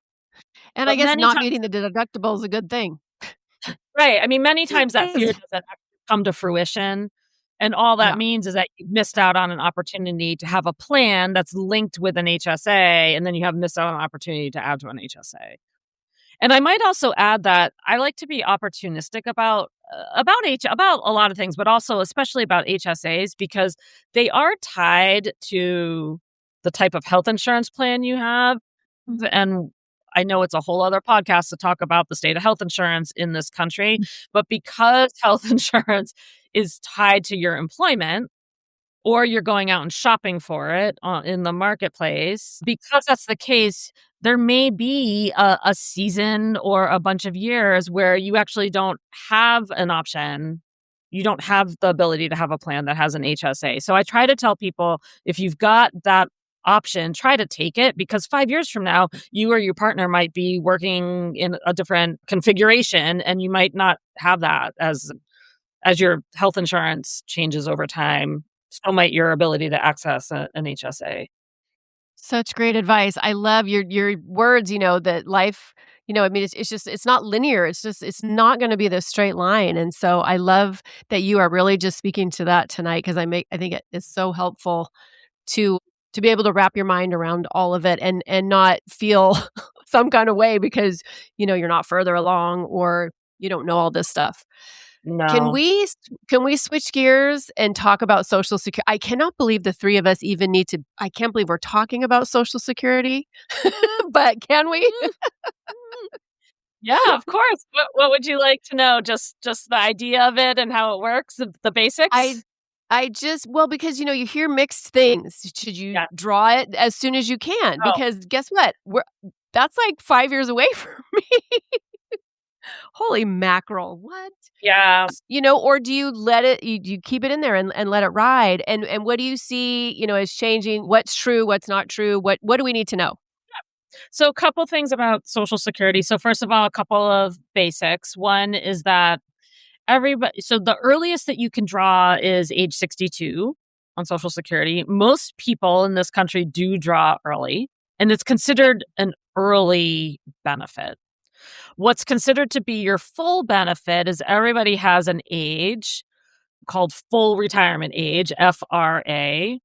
And I But guess many not times, meeting the deductible is a good thing. right? I mean, many times that fear doesn't actually come to fruition. And all that Yeah. means is that you missed out on an opportunity to have a plan that's linked with an HSA, and then you have missed out on an opportunity to add to an HSA. And I might also add that I like to be opportunistic about a lot of things, but also especially about HSAs because they are tied to the type of health insurance plan you have. And I know it's a whole other podcast to talk about the state of health insurance in this country, but because health insurance is tied to your employment, or you're going out and shopping for it in the marketplace. Because that's the case, there may be a season or a bunch of years where you actually don't have an option. You don't have the ability to have a plan that has an HSA. So I try to tell people, if you've got that option, try to take it, because 5 years from now, you or your partner might be working in a different configuration and you might not have that as your health insurance changes over time. So might your ability to access an HSA. Such great advice. I love your words, that life, I mean, it's just it's not linear. It's not going to be this straight line. And so I love that you are really just speaking to that tonight because I think it is so helpful to be able to wrap your mind around all of it and not feel some kind of way because, you're not further along or you don't know all this stuff. Can No. we switch gears and talk about Social Security? I cannot believe the 3 of us even need to I can't believe we're talking about Social Security, but can we? Yeah, of course. What would you like to know? Just the idea of it and how it works, the basics? I I just well, because, you hear mixed things. Should you Yeah. draw it as soon as you can? Oh, Because guess what? That's like 5 years away from me. Holy mackerel, what? yeah. Or do you let it you keep it in there and let it ride? And what do you see, as changing? What's true? What's not true? What do we need to know? So a couple things about Social Security. So first of all, a couple of basics. One is that so the earliest that you can draw is age 62 on Social Security. Most people in this country do draw early, and it's considered an early benefit. What's considered to be your full benefit is everybody has an age called full retirement age, FRA.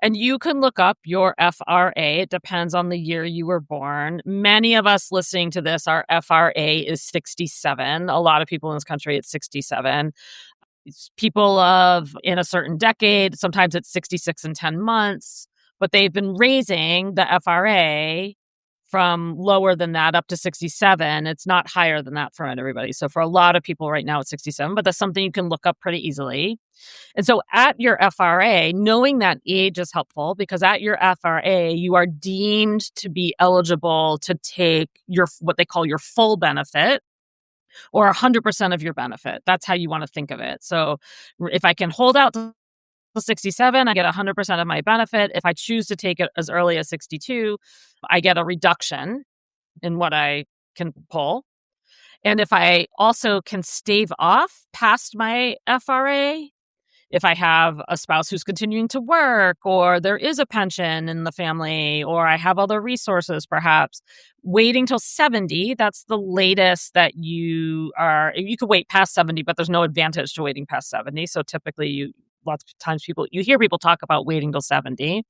And you can look up your FRA. It depends on the year you were born. Many of us listening to this, our FRA is 67. A lot of people in this country, it's 67. It's people of in a certain decade, sometimes it's 66 and 10 months, but they've been raising the FRA from lower than that up to 67. It's not higher than that for everybody. So for a lot of people right now, it's 67, but that's something you can look up pretty easily. And so at your FRA, knowing that age is helpful because at your FRA, you are deemed to be eligible to take what they call your full benefit or 100% of your benefit. That's how you want to think of it. So if I can hold out to 67, I get 100% of my benefit. If I choose to take it as early as 62, I get a reduction in what I can pull. And if I also can stave off past my FRA, if I have a spouse who's continuing to work, or there is a pension in the family, or I have other resources, perhaps waiting till 70, that's the latest that you could wait past 70, but there's no advantage to waiting past 70. So typically lots of times you hear people talk about waiting till 70.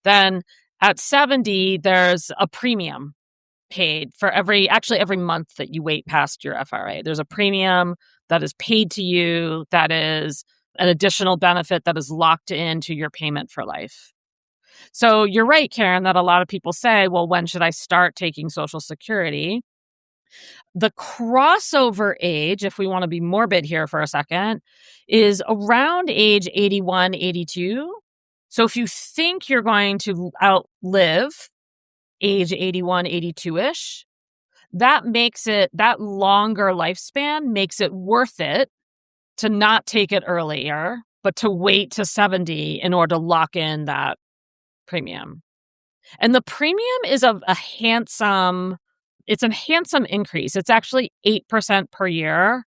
Then at 70, there's a premium paid for every month that you wait past your FRA. There's a premium that is paid to you that is an additional benefit that is locked into your payment for life. So you're right, Karen, that a lot of people say, well, when should I start taking Social Security? The crossover age, if we want to be morbid here for a second, is around age 81, 82. So if you think you're going to outlive age 81, 82-ish, that longer lifespan makes it worth it to not take it earlier, but to wait to 70 in order to lock in that premium. And the premium is a handsome increase. It's actually 8% per year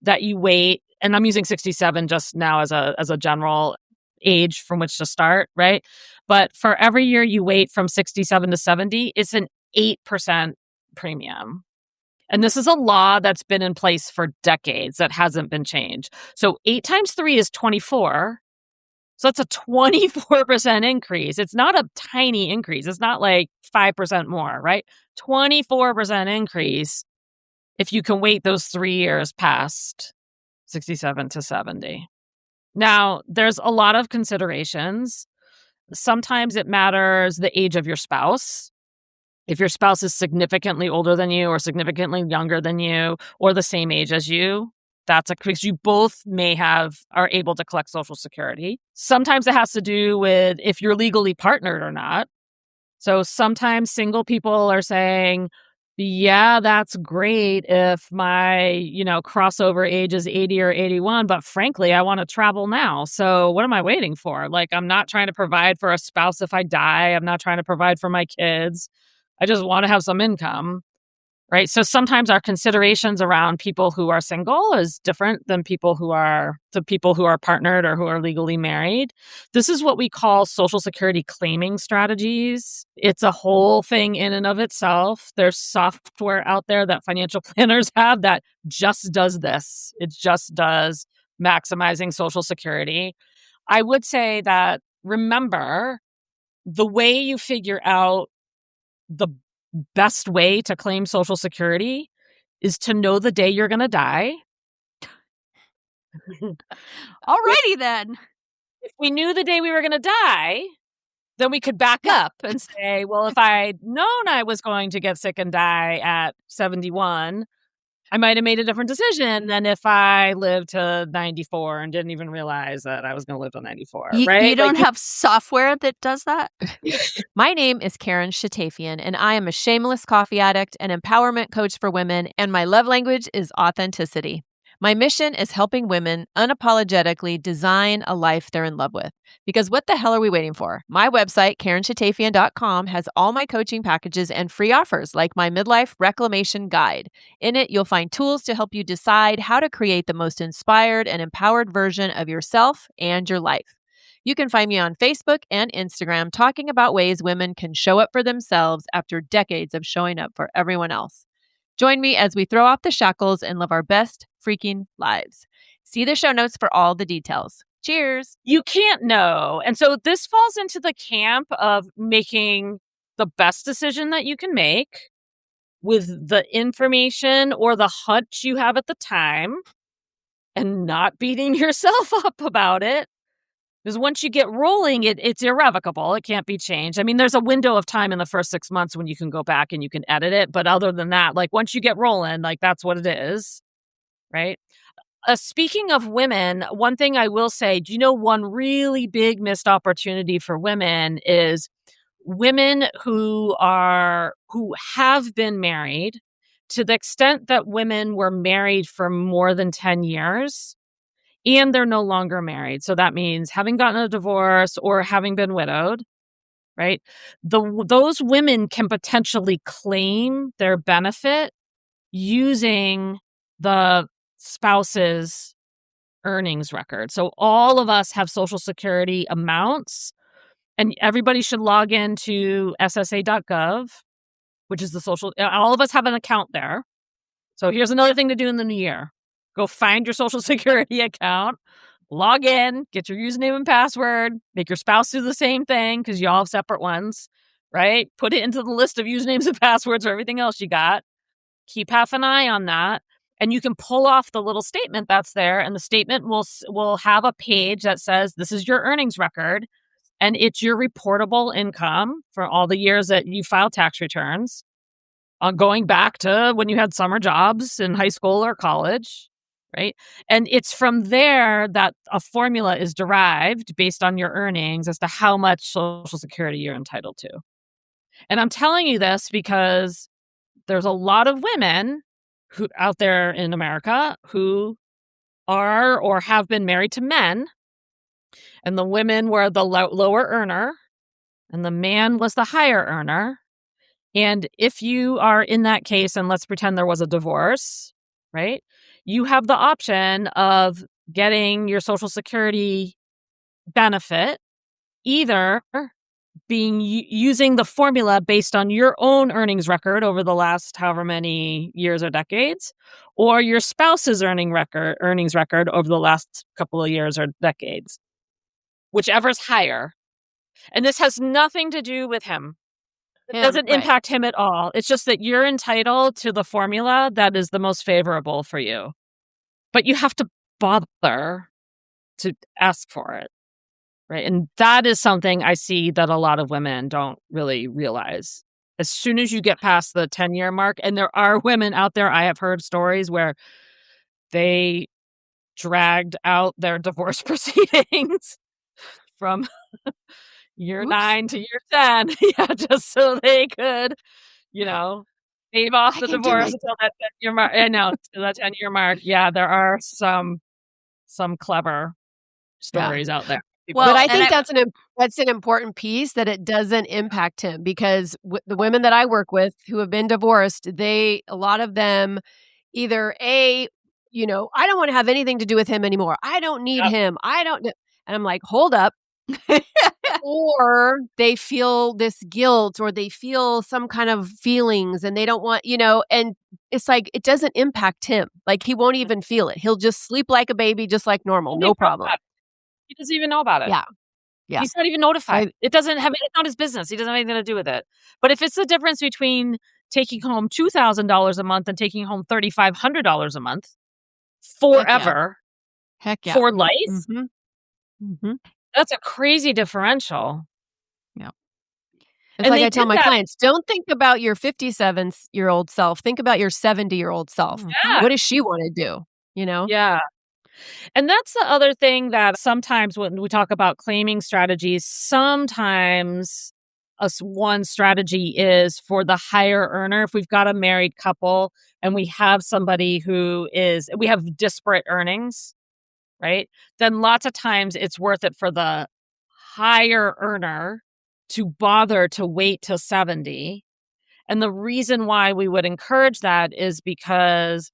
that you wait and I'm using 67 just now as a general age from which to start, right? But for every year you wait from 67 to 70, it's an 8% premium. And this is a law that's been in place for decades that hasn't been changed. So 8 times 3 is 24. So that's a 24% increase. It's not a tiny increase. It's not like 5% more, right? 24% increase if you can wait those 3 years past 67 to 70. Now, there's a lot of considerations. Sometimes it matters the age of your spouse. If your spouse is significantly older than you or significantly younger than you or the same age as you, that's because you both are able to collect Social Security. Sometimes it has to do with if you're legally partnered or not. So sometimes single people are saying, yeah, that's great if my, crossover age is 80 or 81, but frankly, I want to travel now. So what am I waiting for? Like, I'm not trying to provide for a spouse if I die. I'm not trying to provide for my kids. I just want to have some income, right? So sometimes our considerations around people who are single is different than people who are partnered or who are legally married. This is what we call Social Security claiming strategies. It's a whole thing in and of itself. There's software out there that financial planners have that just does this. It just does maximizing Social Security. I would say that, remember, the way you figure out the best way to claim Social Security is to know the day you're going to die. Alrighty then. If we knew the day we were going to die, then we could back up and say, well, if I'd known I was going to get sick and die at 71, I might have made a different decision than if I lived to 94 and didn't even realize that I was going to live to 94, right? You don't have software that does that? My name is Karen Shatafian, and I am a shameless coffee addict and empowerment coach for women, and my love language is authenticity. My mission is helping women unapologetically design a life they're in love with. Because what the hell are we waiting for? My website, KarenShatafian.com, has all my coaching packages and free offers like my midlife reclamation guide. In it, you'll find tools to help you decide how to create the most inspired and empowered version of yourself and your life. You can find me on Facebook and Instagram talking about ways women can show up for themselves after decades of showing up for everyone else. Join me as we throw off the shackles and live our best freaking lives. See the show notes for all the details. Cheers. You can't know. And so this falls into the camp of making the best decision that you can make with the information or the hunch you have at the time and not beating yourself up about it. Because once you get rolling, it's irrevocable. It can't be changed. I mean, there's a window of time in the first 6 months when you can go back and you can edit it. But other than that, like once you get rolling, like that's what it is, right? Speaking of women, one thing I will say, do you know one really big missed opportunity for women is women who have been married, to the extent that women were married for more than 10 years. And they're no longer married. So that means having gotten a divorce or having been widowed, right? Those women can potentially claim their benefit using the spouse's earnings record. So all of us have Social Security amounts, and everybody should log into ssa.gov, which is all of us have an account there. So here's another thing to do in the new year. Go find your Social Security account, log in, get your username and password, make your spouse do the same thing because you all have separate ones, right? Put it into the list of usernames and passwords for everything else you got. Keep half an eye on that. And you can pull off the little statement that's there, and the statement will have a page that says, this is your earnings record, and it's your reportable income for all the years that you file tax returns, going back to when you had summer jobs in high school or college. Right. And it's from there that a formula is derived based on your earnings as to how much Social Security you're entitled to. And I'm telling you this because there's a lot of women who out there in America who are or have been married to men, and the women were the lower earner and the man was the higher earner. And if you are in that case, and let's pretend there was a divorce, right? You have the option of getting your Social Security benefit either being using the formula based on your own earnings record over the last however many years or decades, or your spouse's earnings record over the last couple of years or decades, whichever's higher. And this has nothing to do with him. It doesn't impact him at all. It's just that you're entitled to the formula that is the most favorable for you. But you have to bother to ask for it. Right. And that is something I see that a lot of women don't really realize. As soon as you get past the 10-year mark, and there are women out there, I have heard stories where they dragged out their divorce proceedings from year 9 to year 10. Yeah, just so they could, stave off the divorce until that 10-year mark. I know, to that 10-year mark. Yeah, there are some clever stories out there. Well, but I think that's an important piece, that it doesn't impact him, because the women that I work with who have been divorced, a lot of them either I don't want to have anything to do with him anymore. I don't need him. And I'm like, hold up. Or they feel this guilt, or they feel some kind of feelings, and they don't want, and it's like, it doesn't impact him. Like, he won't even feel it. He'll just sleep like a baby, just like normal. No problem. He doesn't even know about it. Yeah. He's not even notified. It's not his business. He doesn't have anything to do with it. But if it's the difference between taking home $2,000 a month and taking home $3,500 a month forever, for life, that's a crazy differential. Yeah. It's like I tell my clients, don't think about your 57-year-old self. Think about your 70-year-old self. Yeah. What does she want to do? Yeah. And that's the other thing, that sometimes when we talk about claiming strategies, sometimes one strategy is for the higher earner. If we've got a married couple and we have somebody we have disparate earnings, right? Then lots of times it's worth it for the higher earner to bother to wait till 70. And the reason why we would encourage that is because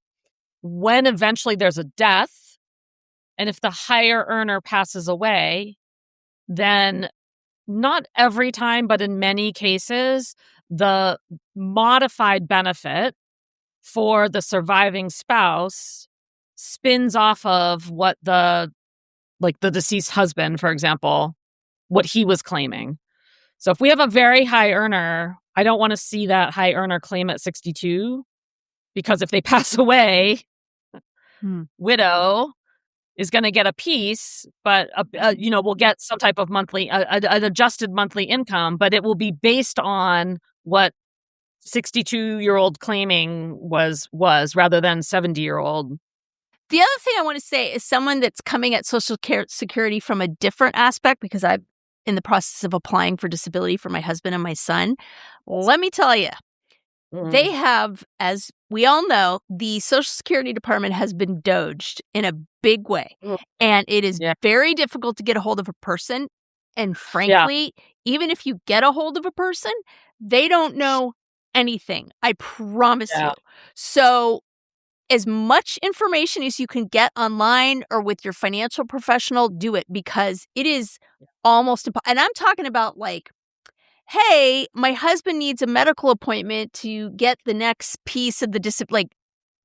when eventually there's a death, and if the higher earner passes away, then not every time, but in many cases, the modified benefit for the surviving spouse spins off of what the deceased husband, for example, what he was claiming. So if we have a very high earner, I don't want to see that high earner claim at 62, because if they pass away, widow is going to get a piece, but we'll get some type of monthly, an adjusted monthly income, but it will be based on what 62-year-old claiming was rather than 70-year-old. The other thing I want to say is, someone that's coming at Social Security from a different aspect, because I'm in the process of applying for disability for my husband and my son. Let me tell you, they have, as we all know, the Social Security Department has been doged in a big way. And it is very difficult to get a hold of a person. And frankly, even if you get a hold of a person, they don't know anything. I promise you. So as much information as you can get online or with your financial professional, do it, because it is almost impossible. And I'm talking about like, hey, my husband needs a medical appointment to get the next piece of the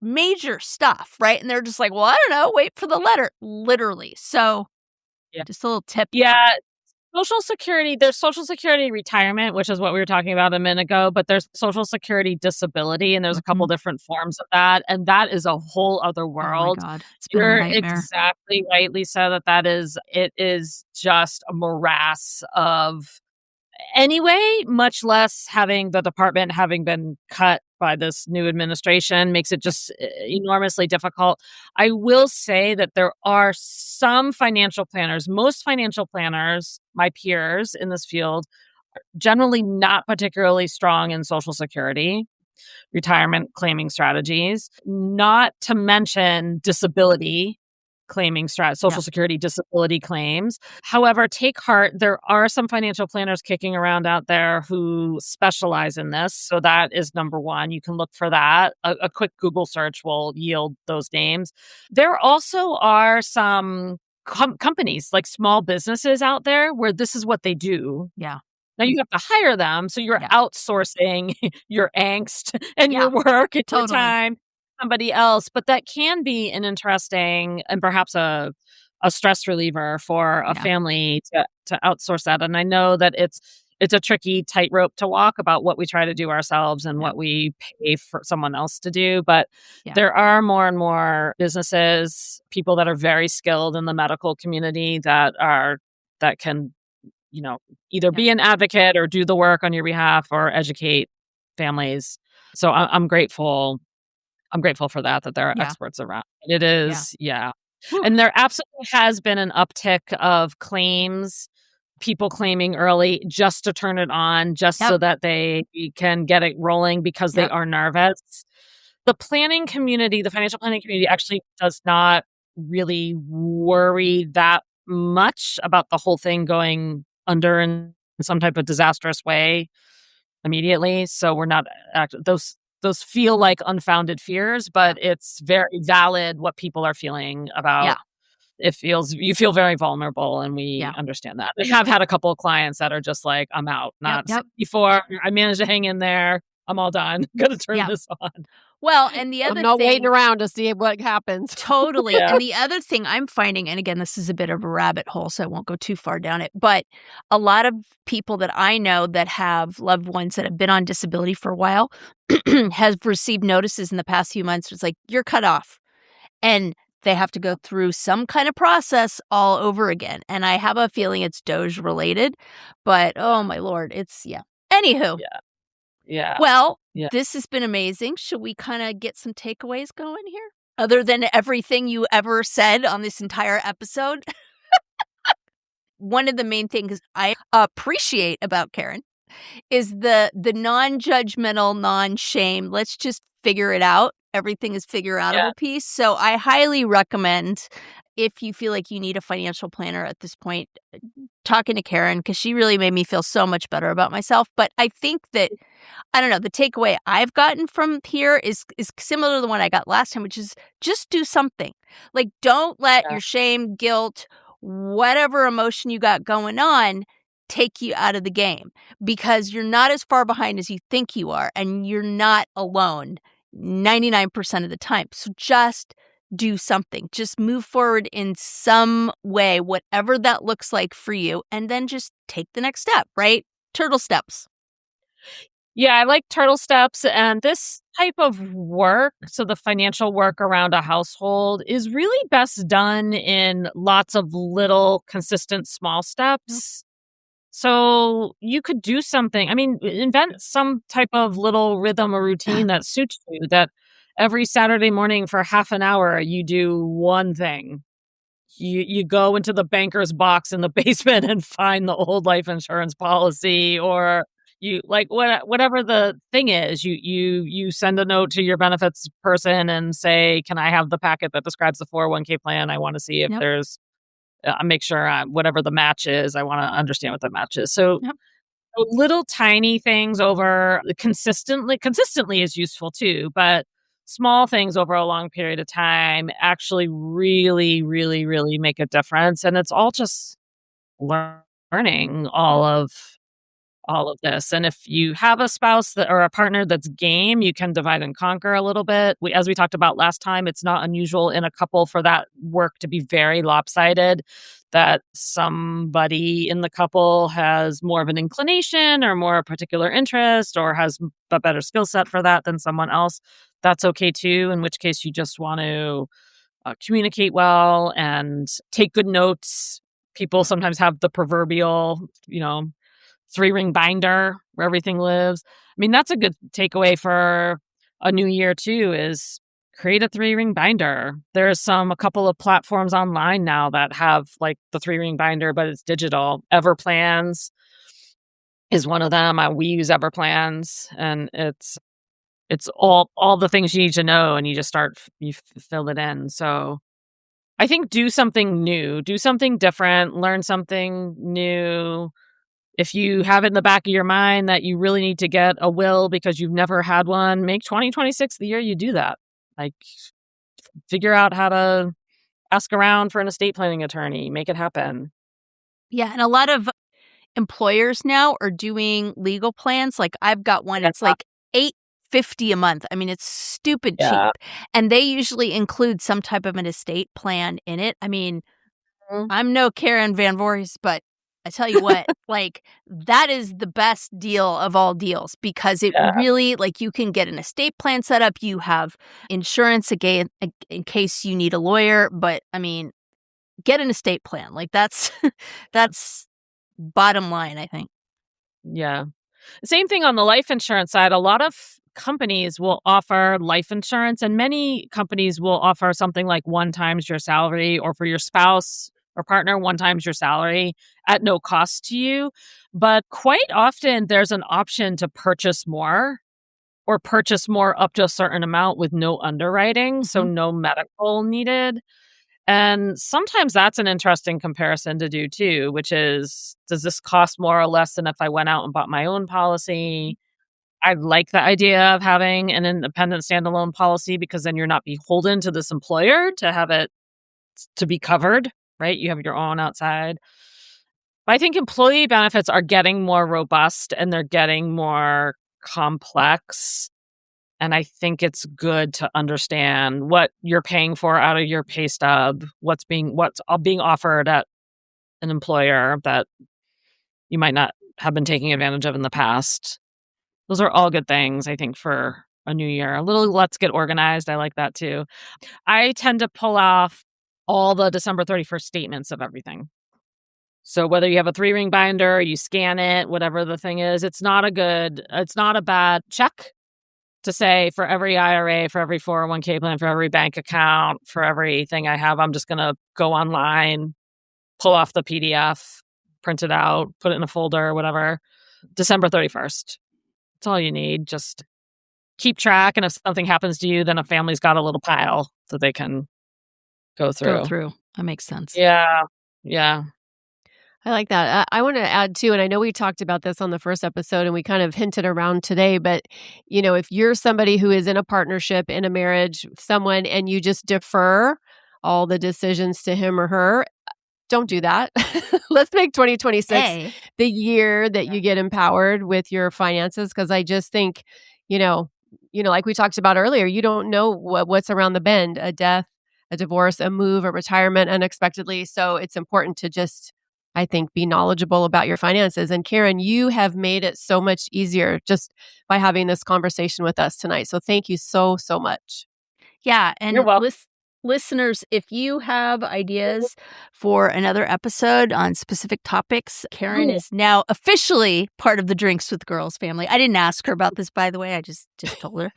major stuff, right? And they're just like, well, I don't know, wait for the letter, literally. So just a little tip. Yeah. Social Security, there's Social Security retirement, which is what we were talking about a minute ago, but there's Social Security disability, and there's a couple different forms of that, and that is a whole other world. Oh my God. It's been You're a nightmare. exactly right, Lisa, it is just a morass of anyway, much less having the department having been cut by this new administration makes it just enormously difficult. I will say that there are some financial planners, most financial planners, my peers in this field, are generally not particularly strong in Social Security retirement claiming strategies, not to mention disability claiming Social Security disability claims. However, take heart, there are some financial planners kicking around out there who specialize in this. So that is number one. You can look for that. A quick Google search will yield those names. There also are some companies, like small businesses out there where this is what they do. Yeah. Now you have to hire them, so you're outsourcing your angst and your work and your time to somebody else, but that can be an interesting and perhaps a stress reliever for a family to outsource that. And I know that it's a tricky tightrope to walk about what we try to do ourselves and what we pay for someone else to do, but there are more and more businesses, people that are very skilled in the medical community that can either be an advocate or do the work on your behalf or educate families. So I'm grateful. I'm grateful for that there are experts around. It is, And there absolutely has been an uptick of claims, people claiming early just to turn it on, just so that they can get it rolling because they are nervous. The planning community, the financial planning community actually does not really worry that much about the whole thing going under in some type of disastrous way immediately. So we're not those feel like unfounded fears, but it's very valid what people are feeling about. You feel very vulnerable, and we understand that. I have had a couple of clients that are just like, I'm out, not before I managed to hang in there. I'm all done. Gonna turn this on. Well, and the other I'm not thing, waiting around to see what happens. Totally. And the other thing I'm finding, and again, this is a bit of a rabbit hole, so I won't go too far down it, but a lot of people that I know that have loved ones that have been on disability for a while have received notices in the past few months. It's like, you're cut off. And they have to go through some kind of process all over again. And I have a feeling it's Doge related, but oh my Lord, Anywho. Well, this has been amazing. Should we kind of get some takeaways going here? Other than everything you ever said on this entire episode? One of the main things I appreciate about Karen is the non-judgmental, non-shame, let's just figure it out. Everything is figure-outable piece. So I highly recommend, if you feel like you need a financial planner at this point, talking to Karen, because she really made me feel so much better about myself. But I think that, I don't know, the takeaway I've gotten from here is similar to the one I got last time, which is just do something. Like, don't let your shame, guilt, whatever emotion you got going on take you out of the game, because you're not as far behind as you think you are, and you're not alone 99% of the time. So just do something. Just move forward in some way, whatever that looks like for you, and then just take the next step, right? Turtle steps. Yeah, I like turtle steps. And this type of work, so the financial work around a household, is really best done in lots of little, consistent, small steps. So you could do something. I mean, invent some type of little rhythm or routine that suits you, that every Saturday morning for half an hour, you do one thing. You go into the banker's box in the basement and find the old life insurance policy, or you whatever the thing is, you send a note to your benefits person and say, can I have the packet that describes the 401k plan? I want to see if there's make sure whatever the match is, I want to understand what the match is. So little tiny things over consistently is useful too, but small things over a long period of time actually really, really, really make a difference. And it's all just learning all of this. And if you have a spouse or a partner that's game, you can divide and conquer a little bit. As we talked about last time, it's not unusual in a couple for that work to be very lopsided, that somebody in the couple has more of an inclination or more a particular interest or has a better skill set for that than someone else. That's okay too, in which case you just want to communicate well and take good notes. People sometimes have the proverbial, 3-ring binder where everything lives. I mean, that's a good takeaway for a new year too, is create a 3-ring binder. There's a couple of platforms online now that have like the 3-ring binder, but it's digital. Everplans is one of them. We use Everplans, and it's all the things you need to know, and you just you fill it in. So I think do something new, do something different, learn something new. If you have it in the back of your mind that you really need to get a will because you've never had one, make 2026 the year you do that. Like, figure out how to ask around for an estate planning attorney, make it happen. Yeah, and a lot of employers now are doing legal plans. Like I've got one, it's like $8.50 a month. I mean, it's stupid Yeah. cheap. And they usually include some type of an estate plan in it. I mean, I'm no Karen Van Voorhis, but I tell you what, like that is the best deal of all deals because it Yeah. really, like, you can get an estate plan set up. You have insurance again in case you need a lawyer. But I mean, get an estate plan. Like that's that's bottom line, I think. Yeah. Same thing on the life insurance side. A lot of companies will offer life insurance, and many companies will offer something like 1 times your salary, or for your spouse or partner, 1 times your salary at no cost to you. But quite often there's an option to purchase more, or purchase more up to a certain amount with no underwriting, so no medical needed. And sometimes that's an interesting comparison to do too, which is, does this cost more or less than if I went out and bought my own policy? I like the idea of having an independent standalone policy because then you're not beholden to this employer to have it to be covered, right? You have your own outside. But I think employee benefits are getting more robust and they're getting more complex. And I think it's good to understand what you're paying for out of your pay stub, what's being offered at an employer that you might not have been taking advantage of in the past. Those are all good things, I think, for a new year. A little let's get organized. I like that too. I tend to pull off all the December 31st statements of everything. So whether you have a 3-ring binder, you scan it, whatever the thing is, it's not a bad check to say for every IRA, for every 401k plan, for every bank account, for everything I have, I'm just going to go online, pull off the PDF, print it out, put it in a folder, whatever. December 31st. That's all you need. Just keep track. And if something happens to you, then a family's got a little pile that they can go through. That makes sense. Yeah. Yeah. I like that. I want to add too, and I know we talked about this on the first episode and we kind of hinted around today, but if you're somebody who is in a partnership, in a marriage with someone, and you just defer all the decisions to him or her, don't do that. Let's make 2026 the year that you get empowered with your finances, because I just think, like we talked about earlier, you don't know what's around the bend, a death, a divorce, a move, a retirement unexpectedly. So it's important to just, I think, be knowledgeable about your finances. And Karen, you have made it so much easier just by having this conversation with us tonight. So thank you so, so much. Yeah. And You're welcome. listeners, if you have ideas for another episode on specific topics, Karen is now officially part of the Drinks with Girls family. I didn't ask her about this, by the way. I just told her.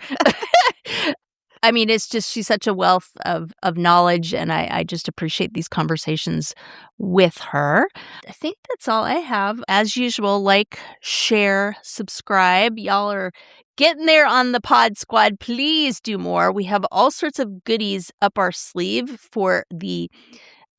I mean, it's just, she's such a wealth of knowledge, and I just appreciate these conversations with her. I think that's all I have. As usual, like, share, subscribe. Y'all are getting there on the Pod Squad. Please do more. We have all sorts of goodies up our sleeve for the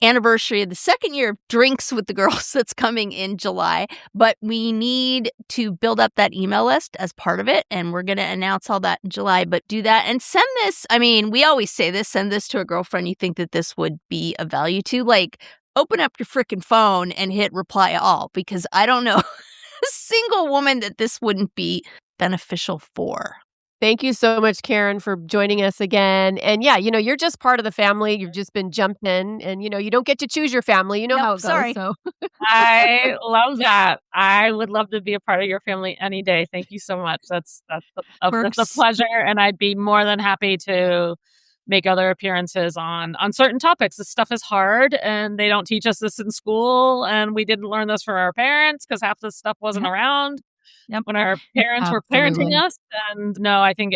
anniversary of the 2nd year of Drinks with the Girls that's coming in July. But we need to build up that email list as part of it, and we're going to announce all that in July. But do that and send this. I mean, we always say this, send this to a girlfriend you think that this would be of value to. Like, open up your freaking phone and hit reply all, because I don't know a single woman that this wouldn't be beneficial for. Thank you so much, Karen, for joining us again. And yeah, you're just part of the family. You've just been jumped in, and you don't get to choose your family. You know how it goes. Sorry. So. I love that. I would love to be a part of your family any day. Thank you so much. That's a pleasure, and I'd be more than happy to make other appearances on certain topics. This stuff is hard, and they don't teach us this in school, and we didn't learn this from our parents because half this stuff wasn't around. Yep. When our parents were parenting us. And no, I think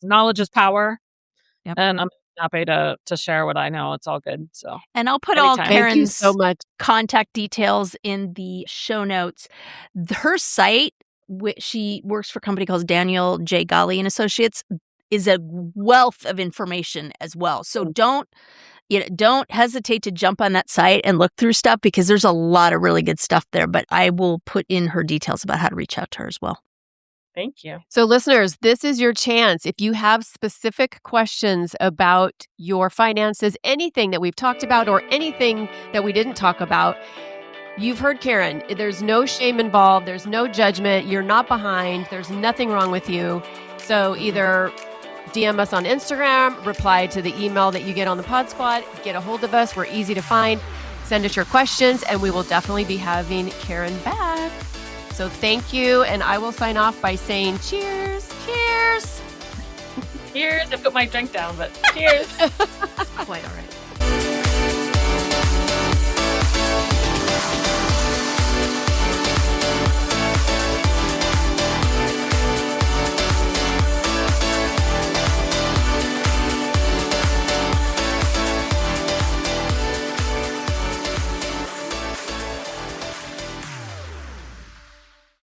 knowledge is power. Yep. And I'm happy to share what I know. It's all good. So, and I'll put all Karen's so much contact details in the show notes. Her site, she works for a company called Daniel J. Golly and Associates, is a wealth of information as well. So don't don't hesitate to jump on that site and look through stuff because there's a lot of really good stuff there. But I will put in her details about how to reach out to her as well. Thank you. So listeners, this is your chance. If you have specific questions about your finances, anything that we've talked about or anything that we didn't talk about, you've heard Karen. There's no shame involved. There's no judgment. You're not behind. There's nothing wrong with you. So either DM us on Instagram, reply to the email that you get on the Pod Squad, get a hold of us. We're easy to find. Send us your questions, and we will definitely be having Karen back. So thank you, and I will sign off by saying cheers. Cheers. Cheers. I put my drink down, but cheers. Quite all right.